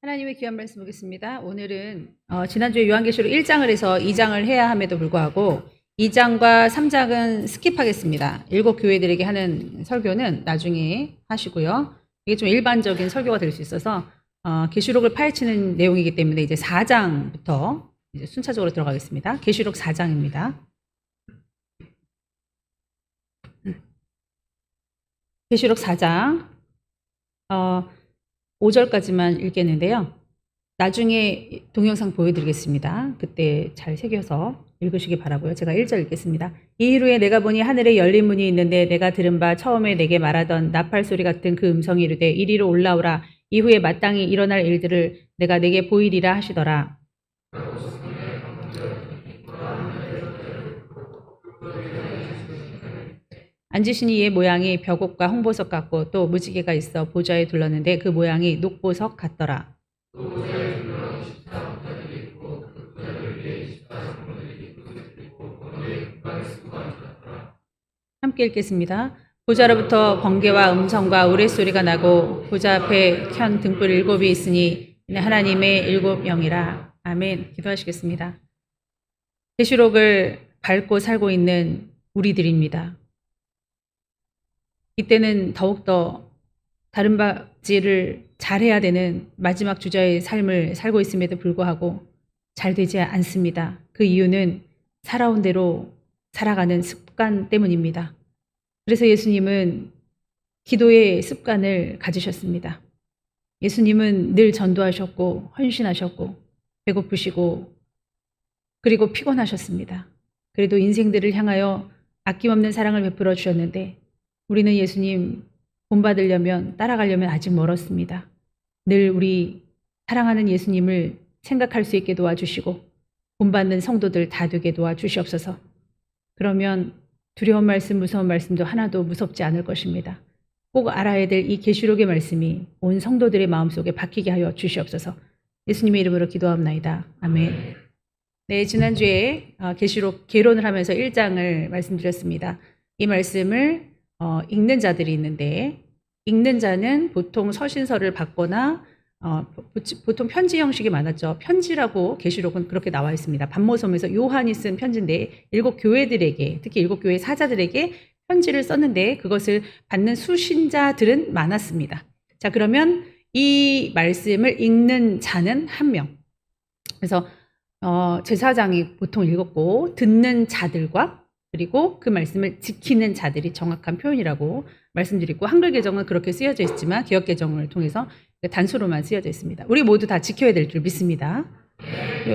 하나님의 귀한 말씀 보겠습니다. 오늘은 지난주에 요한계시록 1장을 해서 2장을 해야 함에도 불구하고 2장과 3장은 스킵하겠습니다. 7교회들에게 하는 설교는 나중에 하시고요. 이게 좀 일반적인 설교가 될 수 있어서 계시록을 파헤치는 내용이기 때문에 이제 4장부터 이제 순차적으로 들어가겠습니다. 계시록 4장입니다. 계시록 4장 5절까지만 읽겠는데요. 나중에 동영상 보여드리겠습니다. 그때 잘 새겨서 읽으시기 바라고요. 제가 1절 읽겠습니다. 이 후에 내가 보니 하늘에 열린 문이 있는데 내가 들은 바 처음에 내게 말하던 나팔 소리 같은 그 음성이 이르되 이리로 올라오라. 이후에 마땅히 일어날 일들을 내가 내게 보이리라 하시더라. 앉으신 이의 모양이 벽옥과 홍보석 같고 또 무지개가 있어 보좌에 둘렀는데 그 모양이 녹보석 같더라. 함께 읽겠습니다. 보좌로부터 번개와 음성과 우레소리가 나고 보좌 앞에 켠 등불 7이 있으니 하나님의 7영이라. 아멘. 기도하시겠습니다. 계시록을 밟고 살고 있는 우리들입니다. 이때는 더욱더 다른 바지를 잘해야 되는 마지막 주자의 삶을 살고 있음에도 불구하고 잘 되지 않습니다. 그 이유는 살아온 대로 살아가는 습관 때문입니다. 그래서 예수님은 기도의 습관을 가지셨습니다. 예수님은 늘 전도하셨고 헌신하셨고 배고프시고 그리고 피곤하셨습니다. 그래도 인생들을 향하여 아낌없는 사랑을 베풀어 주셨는데 우리는 예수님 본받으려면 따라가려면 아직 멀었습니다. 늘 우리 사랑하는 예수님을 생각할 수 있게 도와주시고 본받는 성도들 다 되게 도와주시옵소서. 그러면 두려운 말씀, 무서운 말씀도 하나도 무섭지 않을 것입니다. 꼭 알아야 될 이 계시록의 말씀이 온 성도들의 마음속에 박히게 하여 주시옵소서. 예수님의 이름으로 기도합나이다. 아멘. 네, 지난주에 계시록 개론을 하면서 1장을 말씀드렸습니다. 이 말씀을 읽는 자들이 있는데 읽는 자는 보통 서신서를 받거나 보통 편지 형식이 많았죠. 편지라고 계시록은 그렇게 나와 있습니다. 반모섬에서 요한이 쓴 편지인데 7교회들에게 특히 7교회 사자들에게 편지를 썼는데 그것을 받는 수신자들은 많았습니다. 자, 그러면 이 말씀을 읽는 자는 한 명. 그래서 제사장이 보통 읽었고 듣는 자들과 그리고 그 말씀을 지키는 자들이 정확한 표현이라고 말씀드리고 한글 개정은 그렇게 쓰여져 있지만 개역 개정을 통해서 단수로만 쓰여져 있습니다. 우리 모두 다 지켜야 될 줄 믿습니다.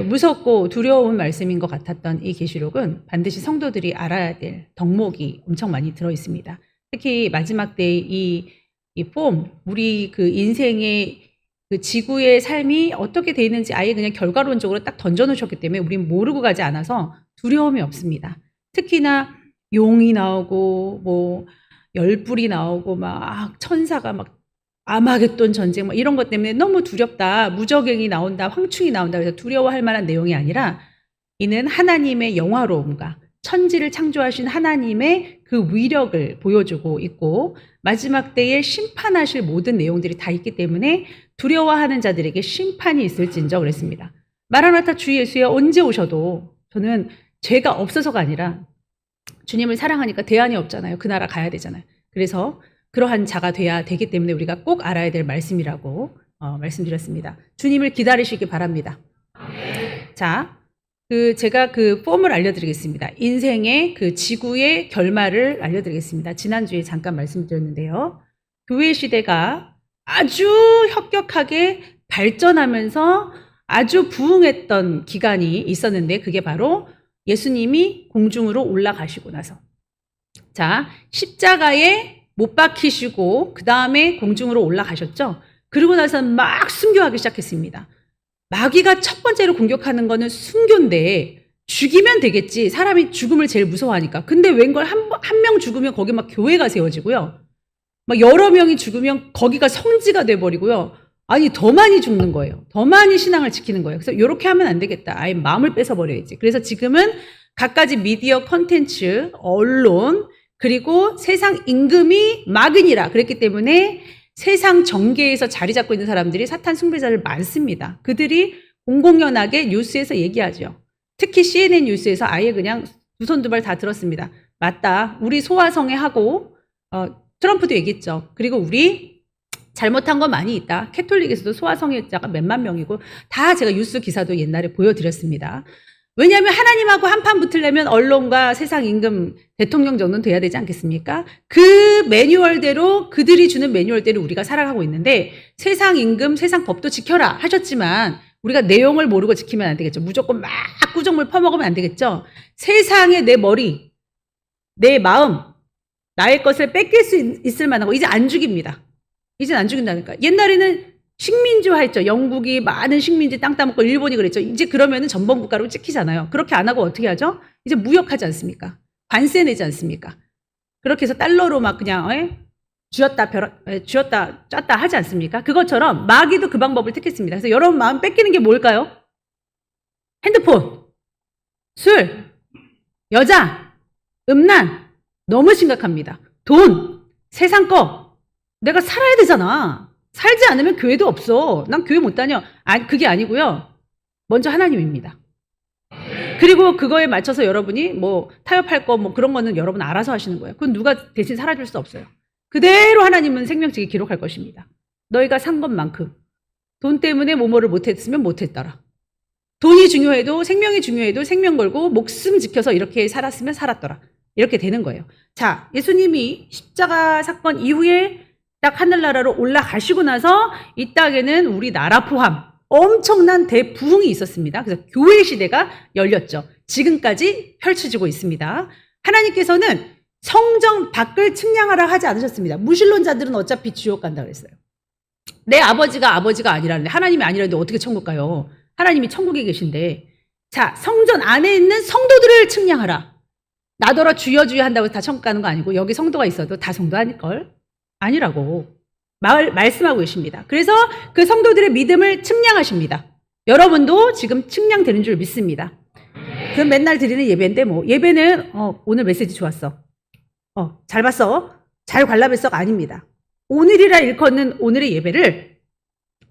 무섭고 두려운 말씀인 것 같았던 이 계시록은 반드시 성도들이 알아야 될 덕목이 엄청 많이 들어 있습니다. 특히 마지막 때의 이 폼, 우리 그 인생의 그 지구의 삶이 어떻게 돼 있는지 아예 그냥 결과론적으로 딱 던져 놓으셨기 때문에 우리는 모르고 가지 않아서 두려움이 없습니다. 특히나 용이 나오고 뭐 열불이 나오고 막 천사가 막 아마겟돈 전쟁 막 이런 것 때문에 너무 두렵다. 무저갱이 나온다. 황충이 나온다. 그래서 두려워할 만한 내용이 아니라 이는 하나님의 영화로움과 천지를 창조하신 하나님의 그 위력을 보여주고 있고 마지막 때에 심판하실 모든 내용들이 다 있기 때문에 두려워하는 자들에게 심판이 있을진저 그랬습니다. 마라나타 주 예수여 언제 오셔도 저는 죄가 없어서가 아니라 주님을 사랑하니까 대안이 없잖아요. 그 나라 가야 되잖아요. 그래서 그러한 자가 돼야 되기 때문에 우리가 꼭 알아야 될 말씀이라고 말씀드렸습니다. 주님을 기다리시기 바랍니다. 자, 제가 그 폼을 알려드리겠습니다. 인생의 그 지구의 결말을 알려드리겠습니다. 지난주에 잠깐 말씀드렸는데요. 교회 시대가 아주 혁혁하게 발전하면서 아주 부흥했던 기간이 있었는데 그게 바로 예수님이 공중으로 올라가시고 나서 자 십자가에 못 박히시고 그 다음에 공중으로 올라가셨죠. 그러고 나서 막 순교하기 시작했습니다. 마귀가 첫 번째로 공격하는 거는 순교인데 죽이면 되겠지. 사람이 죽음을 제일 무서워하니까. 근데 웬걸 한 명 죽으면 거기 막 교회가 세워지고요. 막 여러 명이 죽으면 거기가 성지가 돼버리고요. 아니 더 많이 죽는 거예요. 더 많이 신앙을 지키는 거예요. 그래서 이렇게 하면 안 되겠다. 아예 마음을 뺏어버려야지. 그래서 지금은 갖가지 미디어 콘텐츠, 언론 그리고 세상 임금이 막으니라 그랬기 때문에 세상 정계에서 자리 잡고 있는 사람들이 사탄 숭배자들 많습니다. 그들이 공공연하게 뉴스에서 얘기하죠. 특히 CNN 뉴스에서 아예 그냥 두 손 두 발 다 들었습니다. 맞다. 우리 소화성애하고 트럼프도 얘기했죠. 그리고 우리 잘못한 거 많이 있다. 캐톨릭에서도 소아성애자가 몇만 명이고 다 제가 뉴스 기사도 옛날에 보여드렸습니다. 왜냐하면 하나님하고 한판 붙으려면 언론과 세상 임금 대통령 정도는 돼야 되지 않겠습니까? 그 매뉴얼대로 그들이 주는 매뉴얼대로 우리가 살아가고 있는데 세상 임금, 세상 법도 지켜라 하셨지만 우리가 내용을 모르고 지키면 안 되겠죠. 무조건 막 꾸정물 퍼먹으면 안 되겠죠. 세상에 내 머리, 내 마음, 나의 것을 뺏길 수 있을 만한 거 이제 안 죽입니다. 이젠 안 죽인다니까. 옛날에는 식민지화 했죠. 영국이 많은 식민지 땅 따먹고 일본이 그랬죠. 이제 그러면은 전범국가로 찍히잖아요. 그렇게 안 하고 어떻게 하죠? 이제 무역하지 않습니까? 관세 내지 않습니까? 그렇게 해서 달러로 막 그냥 쥐었다 짰다 하지 않습니까? 그것처럼 마귀도 그 방법을 택했습니다. 그래서 여러분 마음 뺏기는 게 뭘까요? 핸드폰, 술, 여자, 음란 너무 심각합니다. 돈, 세상 거 내가 살아야 되잖아. 살지 않으면 교회도 없어. 난 교회 못 다녀. 그게 아니고요. 먼저 하나님입니다. 그리고 그거에 맞춰서 여러분이 뭐 타협할 거 뭐 그런 거는 여러분 알아서 하시는 거예요. 그건 누가 대신 살아줄 수 없어요. 그대로 하나님은 생명책에 기록할 것입니다. 너희가 산 것만큼 돈 때문에 뭐뭐를 못했으면 못했더라. 돈이 중요해도 생명이 중요해도 생명 걸고 목숨 지켜서 이렇게 살았으면 살았더라. 이렇게 되는 거예요. 자, 예수님이 십자가 사건 이후에 딱 하늘나라로 올라가시고 나서 이 땅에는 우리나라 포함 엄청난 대부흥이 있었습니다. 그래서 교회 시대가 열렸죠. 지금까지 펼쳐지고 있습니다. 하나님께서는 성전 밖을 측량하라 하지 않으셨습니다. 무신론자들은 어차피 지옥 간다 그랬어요. 내 아버지가 아니라는데 하나님이 아니라는데 어떻게 천국 가요? 하나님이 천국에 계신데. 자, 성전 안에 있는 성도들을 측량하라. 나더러 주여 한다고 다 천국 가는 거 아니고 여기 성도가 있어도 다 성도 아닐걸? 아니라고 말씀하고 계십니다. 그래서 그 성도들의 믿음을 측량하십니다. 여러분도 지금 측량되는 줄 믿습니다. 그럼 맨날 드리는 예배인데 뭐 예배는 오늘 메시지 좋았어. 잘 봤어. 잘 관람했어. 아닙니다. 오늘이라 일컫는 오늘의 예배를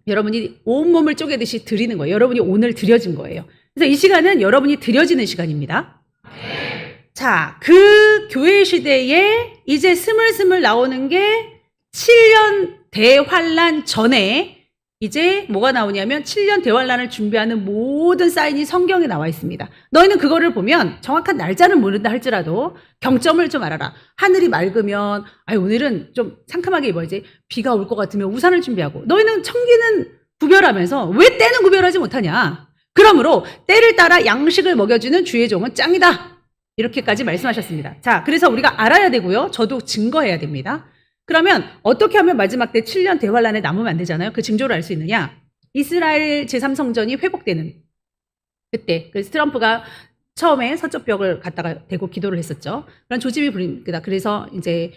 여러분이 온몸을 쪼개듯이 드리는 거예요. 여러분이 오늘 드려진 거예요. 그래서 이 시간은 여러분이 드려지는 시간입니다. 자, 그 교회 시대에 이제 스물스물 나오는 게 7년 대환란 전에 이제 뭐가 나오냐면 7년 대환란을 준비하는 모든 사인이 성경에 나와 있습니다. 너희는 그거를 보면 정확한 날짜는 모른다 할지라도 경점을 좀 알아라. 하늘이 맑으면 오늘은 좀 상큼하게 입어야지. 비가 올 것 같으면 우산을 준비하고. 너희는 청기는 구별하면서 왜 때는 구별하지 못하냐. 그러므로 때를 따라 양식을 먹여주는 주의 종은 짱이다. 이렇게까지 말씀하셨습니다. 자, 그래서 우리가 알아야 되고요. 저도 증거해야 됩니다. 그러면 어떻게 하면 마지막 때 7년 대환란에 남으면 안 되잖아요. 그 징조를 알 수 있느냐? 이스라엘 제3성전이 회복되는 그때. 그래서 트럼프가 처음에 서쪽 벽을 갖다가 대고 기도를 했었죠. 그런 조짐이 부립니다. 그래서 이제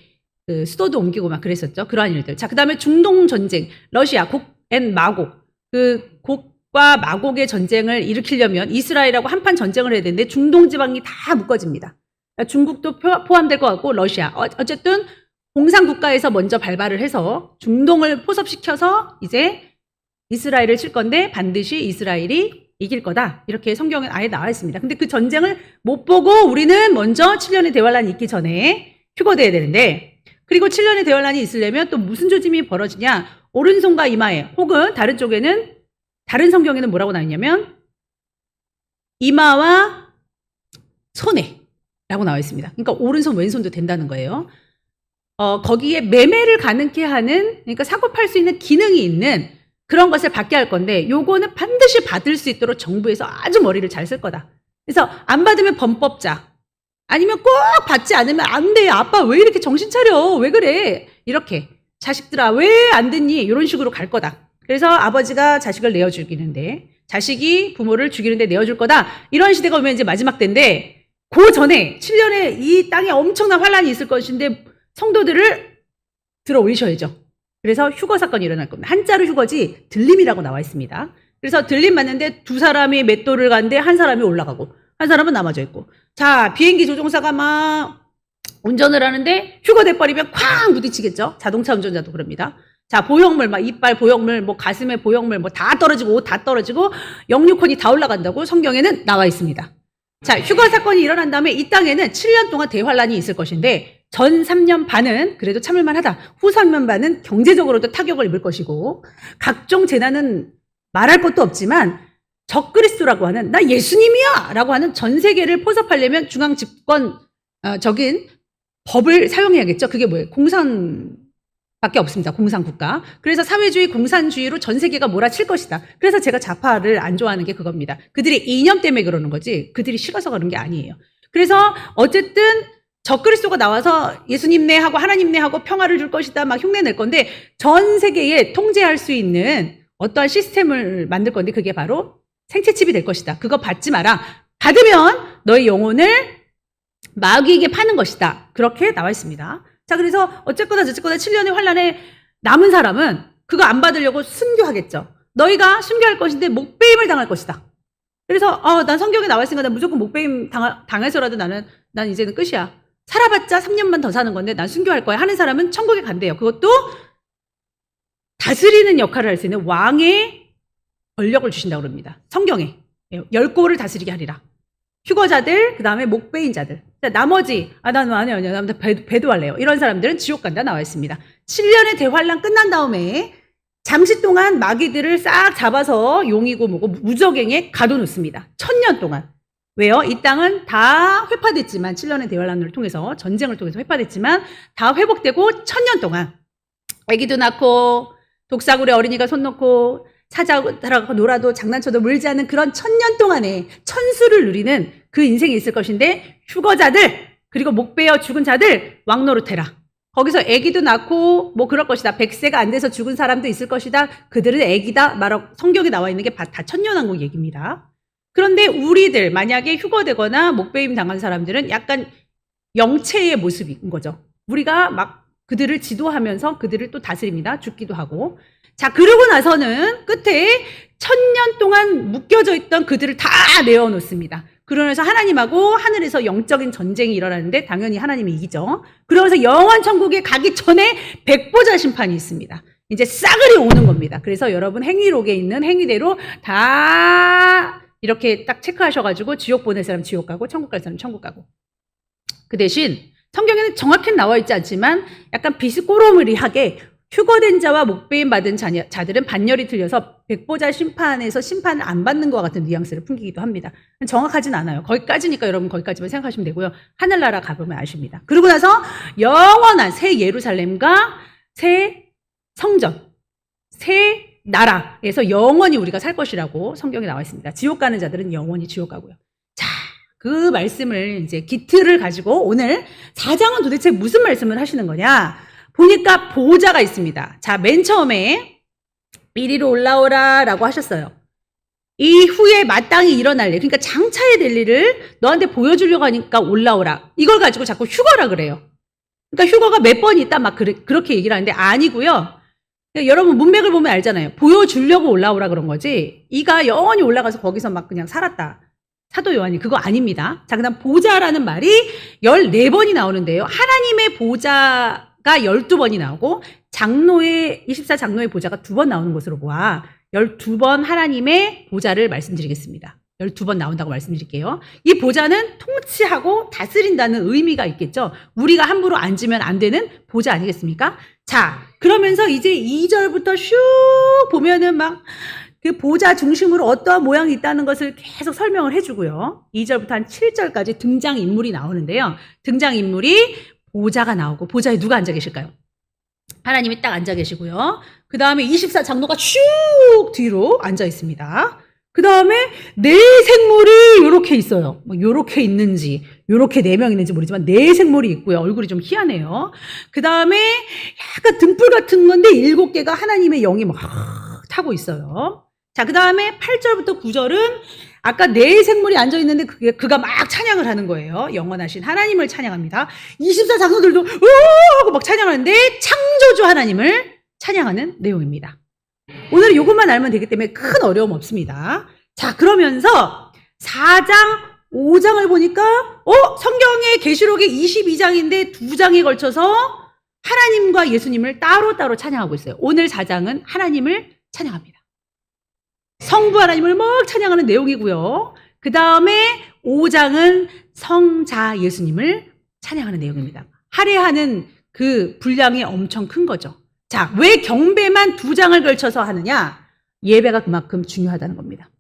그 수도도 옮기고 막 그랬었죠. 그러한 일들. 자, 그 다음에 중동 전쟁, 러시아 곡 앤 마곡. 그 곡과 마곡의 전쟁을 일으키려면 이스라엘하고 한판 전쟁을 해야 되는데 중동 지방이 다 묶어집니다. 중국도 포함될 것 같고 러시아. 어쨌든 공산국가에서 먼저 발발을 해서 중동을 포섭시켜서 이제 이스라엘을 칠 건데 반드시 이스라엘이 이길 거다. 이렇게 성경에 아예 나와 있습니다. 근데 그 전쟁을 못 보고 우리는 먼저 7년의 대환란이 있기 전에 휴거돼야 되는데 그리고 7년의 대환란이 있으려면 또 무슨 조짐이 벌어지냐. 오른손과 이마에 혹은 다른 쪽에는 다른 성경에는 뭐라고 나와 있냐면 이마와 손에 라고 나와 있습니다. 그러니까 오른손 왼손도 된다는 거예요. 거기에 매매를 가능케 하는, 그러니까 사고 팔 수 있는 기능이 있는 그런 것을 받게 할 건데, 요거는 반드시 받을 수 있도록 정부에서 아주 머리를 잘 쓸 거다. 그래서 안 받으면 범법자, 아니면 꼭 받지 않으면 안 돼. 아빠 왜 이렇게 정신 차려? 왜 그래? 이렇게. 자식들아, 왜 안 듣니? 이런 식으로 갈 거다. 그래서 아버지가 자식을 내어 죽이는데, 자식이 부모를 죽이는데 내어줄 거다. 이런 시대가 오면 이제 마지막 때인데, 그 전에 7년에 이 땅에 엄청난 환란이 있을 것인데, 성도들을 들어 올리셔야죠. 그래서 휴거 사건이 일어날 겁니다. 한자로 휴거지 들림이라고 나와 있습니다. 그래서 들림 맞는데 두 사람이 맷돌을 가는데 한 사람이 올라가고 한 사람은 남아져 있고. 자, 비행기 조종사가 막 운전을 하는데 휴거돼 버리면 쾅 부딪히겠죠. 자동차 운전자도 그럽니다. 자, 보형물, 막 이빨 보형물, 뭐 가슴에 보형물, 뭐 다 떨어지고, 옷 다 떨어지고, 영유콘이 다 올라간다고 성경에는 나와 있습니다. 자, 휴거 사건이 일어난 다음에 이 땅에는 7년 동안 대환란이 있을 것인데, 전 3년 반은 그래도 참을만 하다. 후 3년 반은 경제적으로도 타격을 입을 것이고, 각종 재난은 말할 것도 없지만, 적그리스도라고 하는, 나 예수님이야! 라고 하는 전 세계를 포섭하려면 중앙 집권적인 법을 사용해야겠죠. 그게 뭐예요? 공산밖에 없습니다. 공산국가. 그래서 사회주의, 공산주의로 전 세계가 몰아칠 것이다. 그래서 제가 좌파를 안 좋아하는 게 그겁니다. 그들이 이념 때문에 그러는 거지, 그들이 싫어서 그런 게 아니에요. 그래서 어쨌든 적그리스도가 나와서 예수님네 하고 하나님네 하고 평화를 줄 것이다 막 흉내 낼 건데, 전 세계에 통제할 수 있는 어떠한 시스템을 만들 건데, 그게 바로 생체칩이 될 것이다. 그거 받지 마라. 받으면 너의 영혼을 마귀에게 파는 것이다. 그렇게 나와 있습니다. 자, 그래서 어쨌거나 저쨌거나 7년의 환란에 남은 사람은 그거 안 받으려고 순교하겠죠. 너희가 순교할 것인데 목배임을 당할 것이다. 그래서 난 성경에 나와 있으니까 난 무조건 목배임 당해서라도 난 이제는 끝이야. 살아봤자 3년만 더 사는 건데 난 순교할 거야 하는 사람은 천국에 간대요. 그것도 다스리는 역할을 할 수 있는 왕의 권력을 주신다고 그럽니다. 성경에 10고를 다스리게 하리라. 휴거자들, 그 다음에 목배인 자들. 자, 나머지 난 아니야, 난 배도할래요. 이런 사람들은 지옥 간다 나와 있습니다. 7년의 대환란 끝난 다음에 잠시 동안 마귀들을 싹 잡아서 용이고 뭐고 무적행에 가둬놓습니다. 1000년 동안. 왜요? 이 땅은 다 회파됐지만, 7년의 대환란을 통해서, 전쟁을 통해서 회파됐지만 다 회복되고 1000년 동안 아기도 낳고 독사굴에 어린이가 손 놓고 사자들하고 놀아도 장난쳐도 물지 않는 그런 1000년 동안의 천수를 누리는 그 인생이 있을 것인데, 휴거자들 그리고 목베어 죽은 자들 왕노릇해라. 거기서 아기도 낳고 뭐 그럴 것이다. 100세가 안 돼서 죽은 사람도 있을 것이다. 그들은 아기다. 성경에 나와 있는 게 다 천년왕국 얘기입니다. 그런데 우리들 만약에 휴거되거나 목배임 당한 사람들은 약간 영체의 모습인 거죠. 우리가 막 그들을 지도하면서 그들을 또 다스립니다. 죽기도 하고. 자, 그러고 나서는 끝에 1000년 동안 묶여져 있던 그들을 다 내어놓습니다. 그러면서 하나님하고 하늘에서 영적인 전쟁이 일어나는데 당연히 하나님이 이기죠. 그러면서 영원 천국에 가기 전에 백보자 심판이 있습니다. 이제 싸그리 오는 겁니다. 그래서 여러분 행위록에 있는 행위대로 다 이렇게 딱 체크하셔가지고 지옥 보낼 사람 지옥 가고 천국 갈 사람 천국 가고. 그 대신 성경에는 정확히 나와 있지 않지만 약간 비스꼬로무리하게 휴거된 자와 목배임 받은 자들은 반열이 틀려서 백보자 심판에서 심판을 안 받는 것과 같은 뉘앙스를 풍기기도 합니다. 정확하진 않아요. 거기까지니까 여러분 거기까지만 생각하시면 되고요. 하늘나라 가보면 아십니다. 그러고 나서 영원한 새 예루살렘과 새 성전, 새 나라에서 영원히 우리가 살 것이라고 성경에 나와 있습니다. 지옥 가는 자들은 영원히 지옥 가고요. 자, 그 말씀을 이제 기틀을 가지고 오늘 4장은 도대체 무슨 말씀을 하시는 거냐? 보니까 보좌가 있습니다. 자, 맨 처음에 이리로 올라오라 라고 하셨어요. 이후에 마땅히 일어날 일, 그러니까 장차에 될 일을 너한테 보여주려고 하니까 올라오라. 이걸 가지고 자꾸 휴거라 그래요. 그러니까 휴거가 몇 번 있다 막 그렇게 얘기를 하는데 아니고요. 여러분 문맥을 보면 알잖아요. 보여주려고 올라오라 그런 거지. 이가 영원히 올라가서 거기서 막 그냥 살았다. 사도 요한이 그거 아닙니다. 자, 그다음 보좌라는 말이 14번이 나오는데요. 하나님의 보좌가 12번이 나오고 장로의 24장로의 보좌가 2번 나오는 것으로 보아 12번 하나님의 보좌를 말씀드리겠습니다. 12번 나온다고 말씀드릴게요. 이 보좌는 통치하고 다스린다는 의미가 있겠죠. 우리가 함부로 앉으면 안 되는 보좌 아니겠습니까? 자, 그러면서 이제 2절부터 슉 보면은 막 그 보좌 중심으로 어떠한 모양이 있다는 것을 계속 설명을 해주고요. 2절부터 한 7절까지 등장인물이 나오는데요. 등장인물이 보좌가 나오고 보좌에 누가 앉아 계실까요? 하나님이 딱 앉아 계시고요. 그 다음에 24장로가 슉 뒤로 앉아 있습니다. 그 다음에 네 생물이 요렇게 있어요. 뭐 요렇게 있는지 요렇게 4명 있는지 모르지만 네 생물이 있고요. 얼굴이 좀 희한해요. 그 다음에 약간 등불 같은 건데 7개가 하나님의 영이 막 타고 있어요. 자, 그 다음에 8절부터 9절은 아까 네 생물이 앉아 있는데 그가 막 찬양을 하는 거예요. 영원하신 하나님을 찬양합니다. 24장로들도 하고 막 찬양하는데 창조주 하나님을 찬양하는 내용입니다. 오늘은 이것만 알면 되기 때문에 큰 어려움 없습니다. 자, 그러면서 4장, 5장을 보니까 성경의 계시록의 22장인데 2장에 걸쳐서 하나님과 예수님을 따로따로 찬양하고 있어요. 오늘 4장은 하나님을 찬양합니다. 성부 하나님을 막 찬양하는 내용이고요. 그 다음에 5장은 성자 예수님을 찬양하는 내용입니다. 할애하는 그 분량이 엄청 큰 거죠. 자, 왜 경배만 2장을 걸쳐서 하느냐? 예배가 그만큼 중요하다는 겁니다.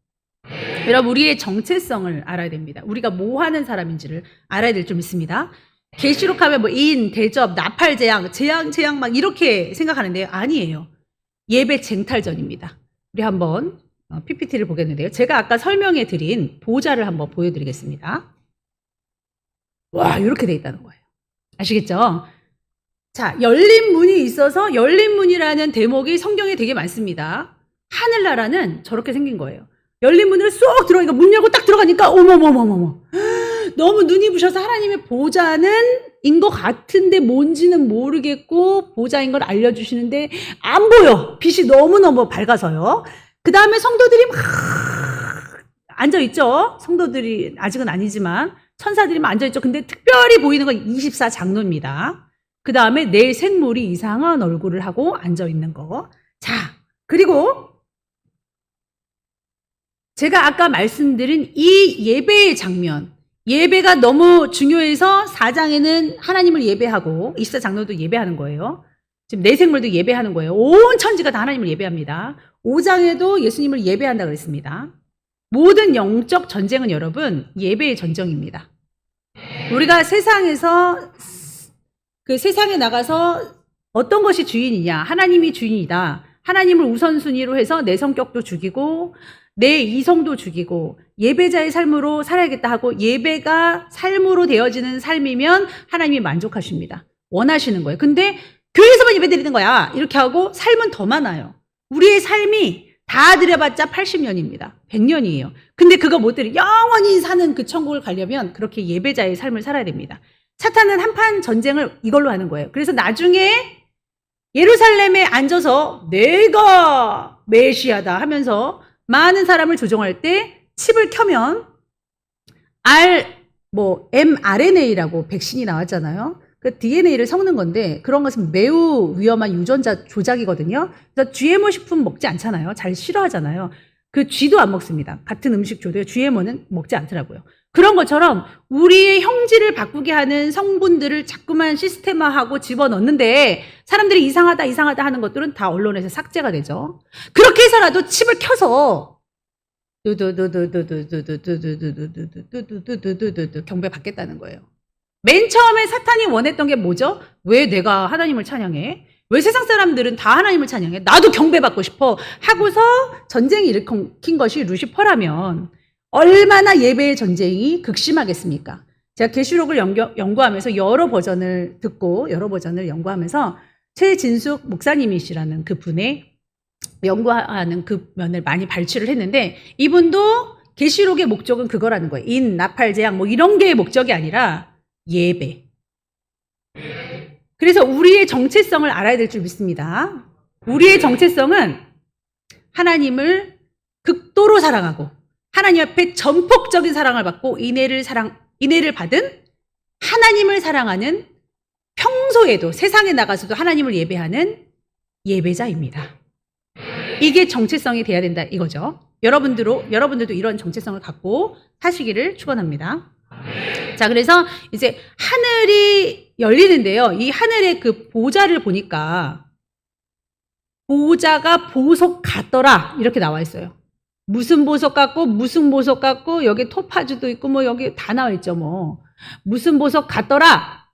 여러분, 우리의 정체성을 알아야 됩니다. 우리가 뭐 하는 사람인지를 알아야 될 줄 믿습니다. 계시록 하면 뭐 인, 대접, 나팔, 재앙 막 이렇게 생각하는데요. 아니에요. 예배 쟁탈전입니다. 우리 한번 PPT를 보겠는데요. 제가 아까 설명해 드린 보좌를 한번 보여드리겠습니다. 와, 이렇게 돼 있다는 거예요. 아시겠죠? 자, 열린 문이 있어서 열린 문이라는 대목이 성경에 되게 많습니다. 하늘나라는 저렇게 생긴 거예요. 열린 문으로 쏙 들어가니까 문 열고 딱 들어가니까 어머머머머머. 너무 눈이 부셔서 하나님의 보좌는 인 것 같은데 뭔지는 모르겠고 보좌인 걸 알려주시는데 안 보여. 빛이 너무너무 밝아서요. 그 다음에 성도들이 막 앉아있죠. 성도들이 아직은 아니지만 천사들이 막 앉아있죠. 근데 특별히 보이는 건 24장로입니다. 그 다음에 내 생물이 이상한 얼굴을 하고 앉아있는 거. 자, 그리고 제가 아까 말씀드린 이 예배의 장면, 예배가 너무 중요해서 4장에는 하나님을 예배하고 24장로도 예배하는 거예요. 지금 내 생물도 예배하는 거예요. 온 천지가 다 하나님을 예배합니다. 5장에도 예수님을 예배한다고 그랬습니다. 모든 영적 전쟁은 여러분 예배의 전쟁입니다. 우리가 세상에서 그 세상에 나가서 어떤 것이 주인이냐? 하나님이 주인이다. 하나님을 우선순위로 해서 내 성격도 죽이고 내 이성도 죽이고 예배자의 삶으로 살아야겠다 하고 예배가 삶으로 되어지는 삶이면 하나님이 만족하십니다. 원하시는 거예요. 근데 교회에서만 예배 드리는 거야. 이렇게 하고 삶은 더 많아요. 우리의 삶이 다 들여봤자 80년입니다. 100년이에요. 근데 그거 못 드려. 영원히 사는 그 천국을 가려면 그렇게 예배자의 삶을 살아야 됩니다. 사탄은 한판 전쟁을 이걸로 하는 거예요. 그래서 나중에 예루살렘에 앉아서 내가 메시아다 하면서 많은 사람을 조종할 때 칩을 켜면 mRNA라고 백신이 나왔잖아요. 그 DNA를 섞는 건데 그런 것은 매우 위험한 유전자 조작이거든요. 그래서 GMO 식품 먹지 않잖아요. 잘 싫어하잖아요. 그 쥐도 안 먹습니다. 같은 음식 줘도요. GMO는 먹지 않더라고요. 그런 것처럼 우리의 형질을 바꾸게 하는 성분들을 자꾸만 시스템화하고 집어넣는데 사람들이 이상하다 하는 것들은 다 언론에서 삭제가 되죠. 그렇게 해서라도 칩을 켜서 경배 받겠다는 거예요. 맨 처음에 사탄이 원했던 게 뭐죠? 왜 내가 하나님을 찬양해? 왜 세상 사람들은 다 하나님을 찬양해? 나도 경배받고 싶어 하고서 전쟁이 일으킨 것이 루시퍼라면 얼마나 예배의 전쟁이 극심하겠습니까? 제가 계시록을 연구하면서 여러 버전을 듣고 여러 버전을 연구하면서 최진숙 목사님이시라는 그 분의 연구하는 그 면을 많이 발췌를 했는데 이분도 계시록의 목적은 그거라는 거예요. 인, 나팔, 재앙 뭐 이런 게 목적이 아니라 예배. 그래서 우리의 정체성을 알아야 될 줄 믿습니다. 우리의 정체성은 하나님을 극도로 사랑하고 하나님 앞에 전폭적인 사랑을 받고 인애를 받은 하나님을 사랑하는 평소에도 세상에 나가서도 하나님을 예배하는 예배자입니다. 이게 정체성이 돼야 된다 이거죠. 여러분들도 이런 정체성을 갖고 사시기를 축원합니다. 자, 그래서 이제 하늘이 열리는데요. 이 하늘의 그 보좌를 보니까 보좌가 보석 같더라 이렇게 나와 있어요. 무슨 보석 같고 무슨 보석 같고 여기 토파즈도 있고 뭐 여기 다 나와 있죠. 뭐 무슨 보석 같더라.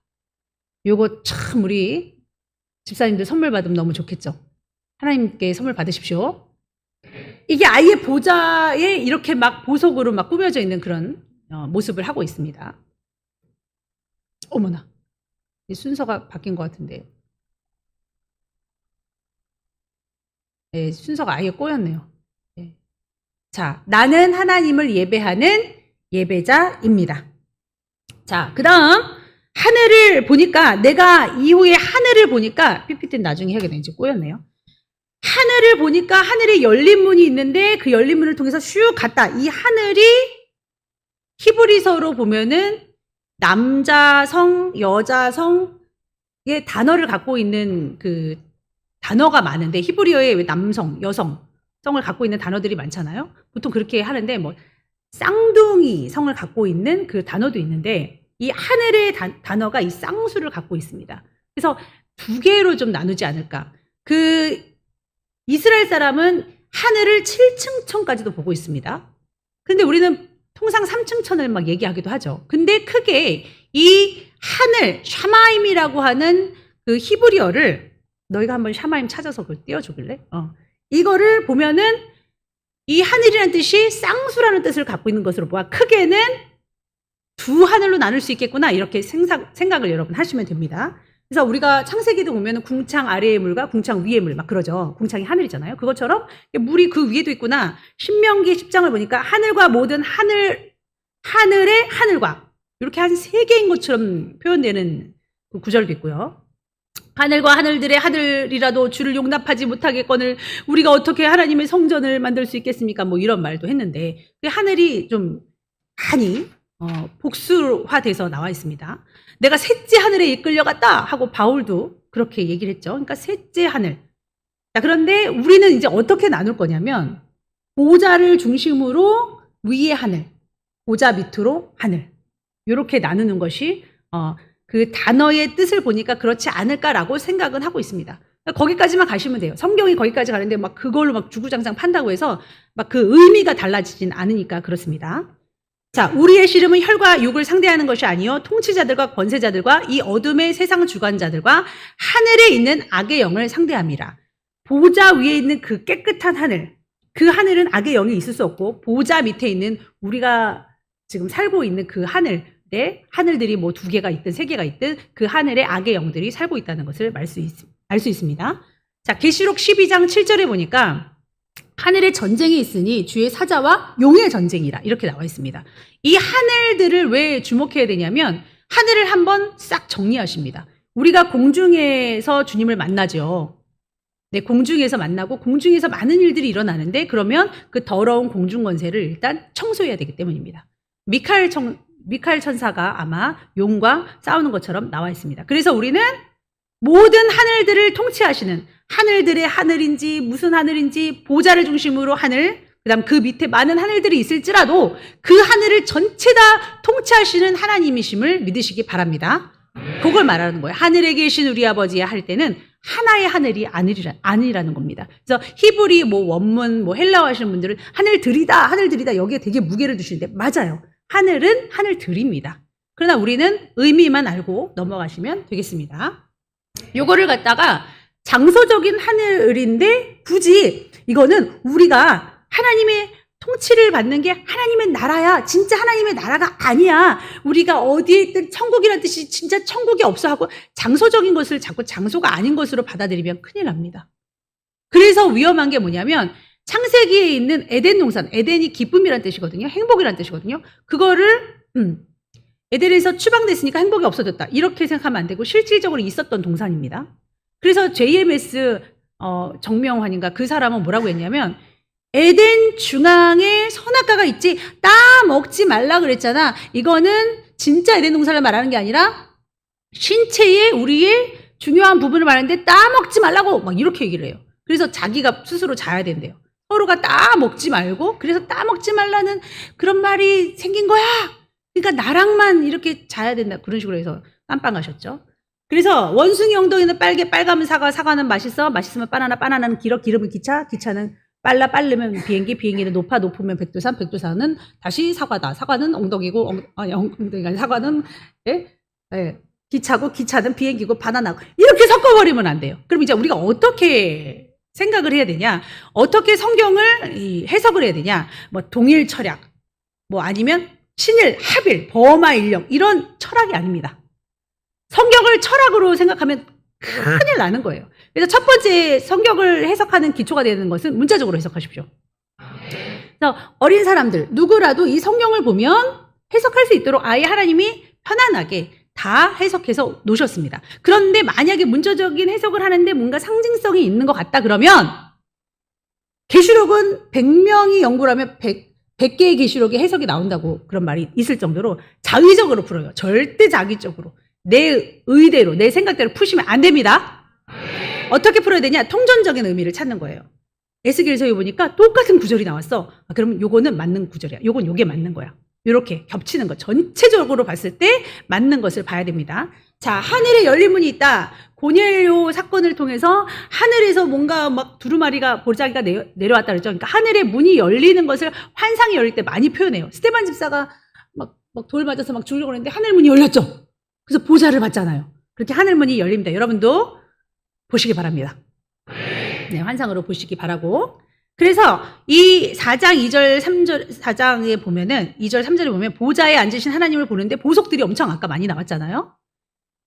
요거 참 우리 집사님들 선물 받으면 너무 좋겠죠. 하나님께 선물 받으십시오. 이게 아예 보좌에 이렇게 막 보석으로 막 꾸며져 있는 그런 모습을 하고 있습니다. 어머나, 이 순서가 바뀐 것 같은데. 네, 순서가 아예 꼬였네요. 네. 자, 나는 하나님을 예배하는 예배자입니다. 자, 그 다음 하늘을 보니까 내가 이후에 하늘을 보니까 PPT는 나중에 해야겠네. 이제 꼬였네요. 하늘을 보니까 하늘에 열린 문이 있는데 그 열린 문을 통해서 슉 갔다. 이 하늘이 히브리서로 보면은 남자성, 여자성 단어를 갖고 있는 그 단어가 많은데 히브리어에 왜 남성, 여성, 성을 갖고 있는 단어들이 많잖아요. 보통 그렇게 하는데 뭐 쌍둥이 성을 갖고 있는 그 단어도 있는데 이 하늘의 단어가 이 쌍수를 갖고 있습니다. 그래서 두 개로 좀 나누지 않을까. 그 이스라엘 사람은 하늘을 7층 천까지도 보고 있습니다. 근데 우리는 통상 3층 천을 막 얘기하기도 하죠. 근데 크게 이 하늘, 샤마임이라고 하는 그 히브리어를 너희가 한번 샤마임 찾아서 그걸 띄워주길래? 이거를 보면은 이 하늘이라는 뜻이 쌍수라는 뜻을 갖고 있는 것으로 보아 크게는 두 하늘로 나눌 수 있겠구나 이렇게 생각을 여러분 하시면 됩니다. 그래서 우리가 창세기도 보면은 궁창 아래의 물과 궁창 위의 물 막 그러죠. 궁창이 하늘이잖아요. 그것처럼 물이 그 위에도 있구나. 신명기 10장을 보니까 하늘과 모든 하늘의 하늘과 이렇게 한 세 개인 것처럼 표현되는 그 구절도 있고요. 하늘과 하늘들의 하늘이라도 주를 용납하지 못하겠거늘 우리가 어떻게 하나님의 성전을 만들 수 있겠습니까? 뭐 이런 말도 했는데 하늘이 좀 많이 복수화돼서 나와 있습니다. 내가 셋째 하늘에 이끌려갔다 하고 바울도 그렇게 얘기를 했죠. 그러니까 셋째 하늘. 자, 그런데 우리는 이제 어떻게 나눌 거냐면 보좌를 중심으로 위의 하늘, 보좌 밑으로 하늘 이렇게 나누는 것이 그 단어의 뜻을 보니까 그렇지 않을까라고 생각은 하고 있습니다. 거기까지만 가시면 돼요. 성경이 거기까지 가는데 막 그걸로 막 주구장창 판다고 해서 막 그 의미가 달라지진 않으니까 그렇습니다. 자, 우리의 씨름은 혈과 육을 상대하는 것이 아니요 통치자들과 권세자들과 이 어둠의 세상 주관자들과 하늘에 있는 악의 영을 상대함이라. 보좌 위에 있는 그 깨끗한 하늘, 그 하늘은 악의 영이 있을 수 없고 보좌 밑에 있는 우리가 지금 살고 있는 그 하늘들이 뭐 2개가 있든 3개가 있든 그 하늘에 악의 영들이 살고 있다는 것을 알 수 있습니다. 자, 계시록 12장 7절에 보니까 하늘에 전쟁이 있으니 주의 사자와 용의 전쟁이라 이렇게 나와 있습니다. 이 하늘들을 왜 주목해야 되냐면 하늘을 한번 싹 정리하십니다. 우리가 공중에서 주님을 만나죠. 네, 공중에서 만나고 공중에서 많은 일들이 일어나는데 그러면 그 더러운 공중 권세를 일단 청소해야 되기 때문입니다. 미카엘 천사가 아마 용과 싸우는 것처럼 나와 있습니다. 그래서 우리는 모든 하늘들을 통치하시는 하늘들의 하늘인지 무슨 하늘인지 보좌를 중심으로 하늘, 그다음 그 밑에 많은 하늘들이 있을지라도 그 하늘을 전체 다 통치하시는 하나님이심을 믿으시기 바랍니다. 그걸 말하는 거예요. 하늘에 계신 우리 아버지야 할 때는 하나의 하늘이 아니라는 겁니다. 그래서 히브리 원문 헬라어 하시는 분들은 하늘들이다 여기에 되게 무게를 두시는데 맞아요. 하늘은 하늘들입니다. 그러나 우리는 의미만 알고 넘어가시면 되겠습니다. 요거를 갖다가 장소적인 하늘인데 굳이 이거는 우리가 하나님의 통치를 받는 게 하나님의 나라야. 진짜 하나님의 나라가 아니야. 우리가 어디에 있든 천국이라는 뜻이 진짜 천국이 없어 하고 장소적인 것을 자꾸 장소가 아닌 것으로 받아들이면 큰일 납니다. 그래서 위험한 게 뭐냐면 창세기에 있는 에덴 동산, 에덴이 기쁨이란 뜻이거든요. 행복이란 뜻이거든요. 그거를 에덴에서 추방됐으니까 행복이 없어졌다. 이렇게 생각하면 안 되고 실질적으로 있었던 동산입니다. 그래서 JMS 정명환인가 그 사람은 뭐라고 했냐면 에덴 중앙에 선악과가 있지 따 먹지 말라 그랬잖아. 이거는 진짜 에덴 동산을 말하는 게 아니라 신체의 우리의 중요한 부분을 말하는데 따 먹지 말라고 막 이렇게 얘기를 해요. 그래서 자기가 스스로 자야 된대요. 서로가 따 먹지 말고 그래서 따 먹지 말라는 그런 말이 생긴 거야. 그러니까 나랑만 이렇게 자야 된다. 그런 식으로 해서 깜빵하셨죠. 그래서 원숭이 엉덩이는 빨가면 사과는 맛있으면 바나나는 길어, 기름은 기차는 빠르면 비행기는 높으면 백두산은 다시 사과다. 사과는 엉덩이고, 엉덩이가 사과는, 기차는 비행기고, 바나나고. 이렇게 섞어버리면 안 돼요. 그럼 이제 우리가 어떻게 생각을 해야 되냐? 어떻게 성경을 해석을 해야 되냐? 동일 철학, 아니면 신일, 합일, 범아 일령, 이런 철학이 아닙니다. 성경을 철학으로 생각하면 큰일 나는 거예요. 그래서 첫 번째 성경을 해석하는 기초가 되는 것은 문자적으로 해석하십시오. 그래서 어린 사람들, 누구라도 이 성경을 보면 해석할 수 있도록 아예 하나님이 편안하게 다 해석해서 놓으셨습니다. 그런데 만약에 문자적인 해석을 하는데 뭔가 상징성이 있는 것 같다 그러면 계시록은 100명이 연구를 하면 100개의 계시록의 해석이 나온다고 그런 말이 있을 정도로 자의적으로 풀어요. 절대 자기적으로. 내 의대로, 내 생각대로 푸시면 안 됩니다. 어떻게 풀어야 되냐? 통전적인 의미를 찾는 거예요. 에스겔서에 보니까 똑같은 구절이 나왔어. 그러면 요거는 맞는 구절이야. 요건 요게 맞는 거야. 이렇게 겹치는 거. 전체적으로 봤을 때 맞는 것을 봐야 됩니다. 자, 하늘에 열린 문이 있다. 고넬료 사건을 통해서 하늘에서 뭔가 막 두루마리가 보자기가 내려왔다 그랬죠. 그러니까 하늘에 문이 열리는 것을 환상이 열릴 때 많이 표현해요. 스테반 집사가 막 돌 맞아서 막 죽으려고 했는데 하늘 문이 열렸죠. 그래서 보좌를 봤잖아요. 그렇게 하늘 문이 열립니다. 여러분도 보시기 바랍니다. 네, 환상으로 보시기 바라고. 그래서 이 4장 2절 3절 4장에 보면은 2절 3절에 보면 보좌에 앉으신 하나님을 보는데 보석들이 엄청 아까 많이 나왔잖아요.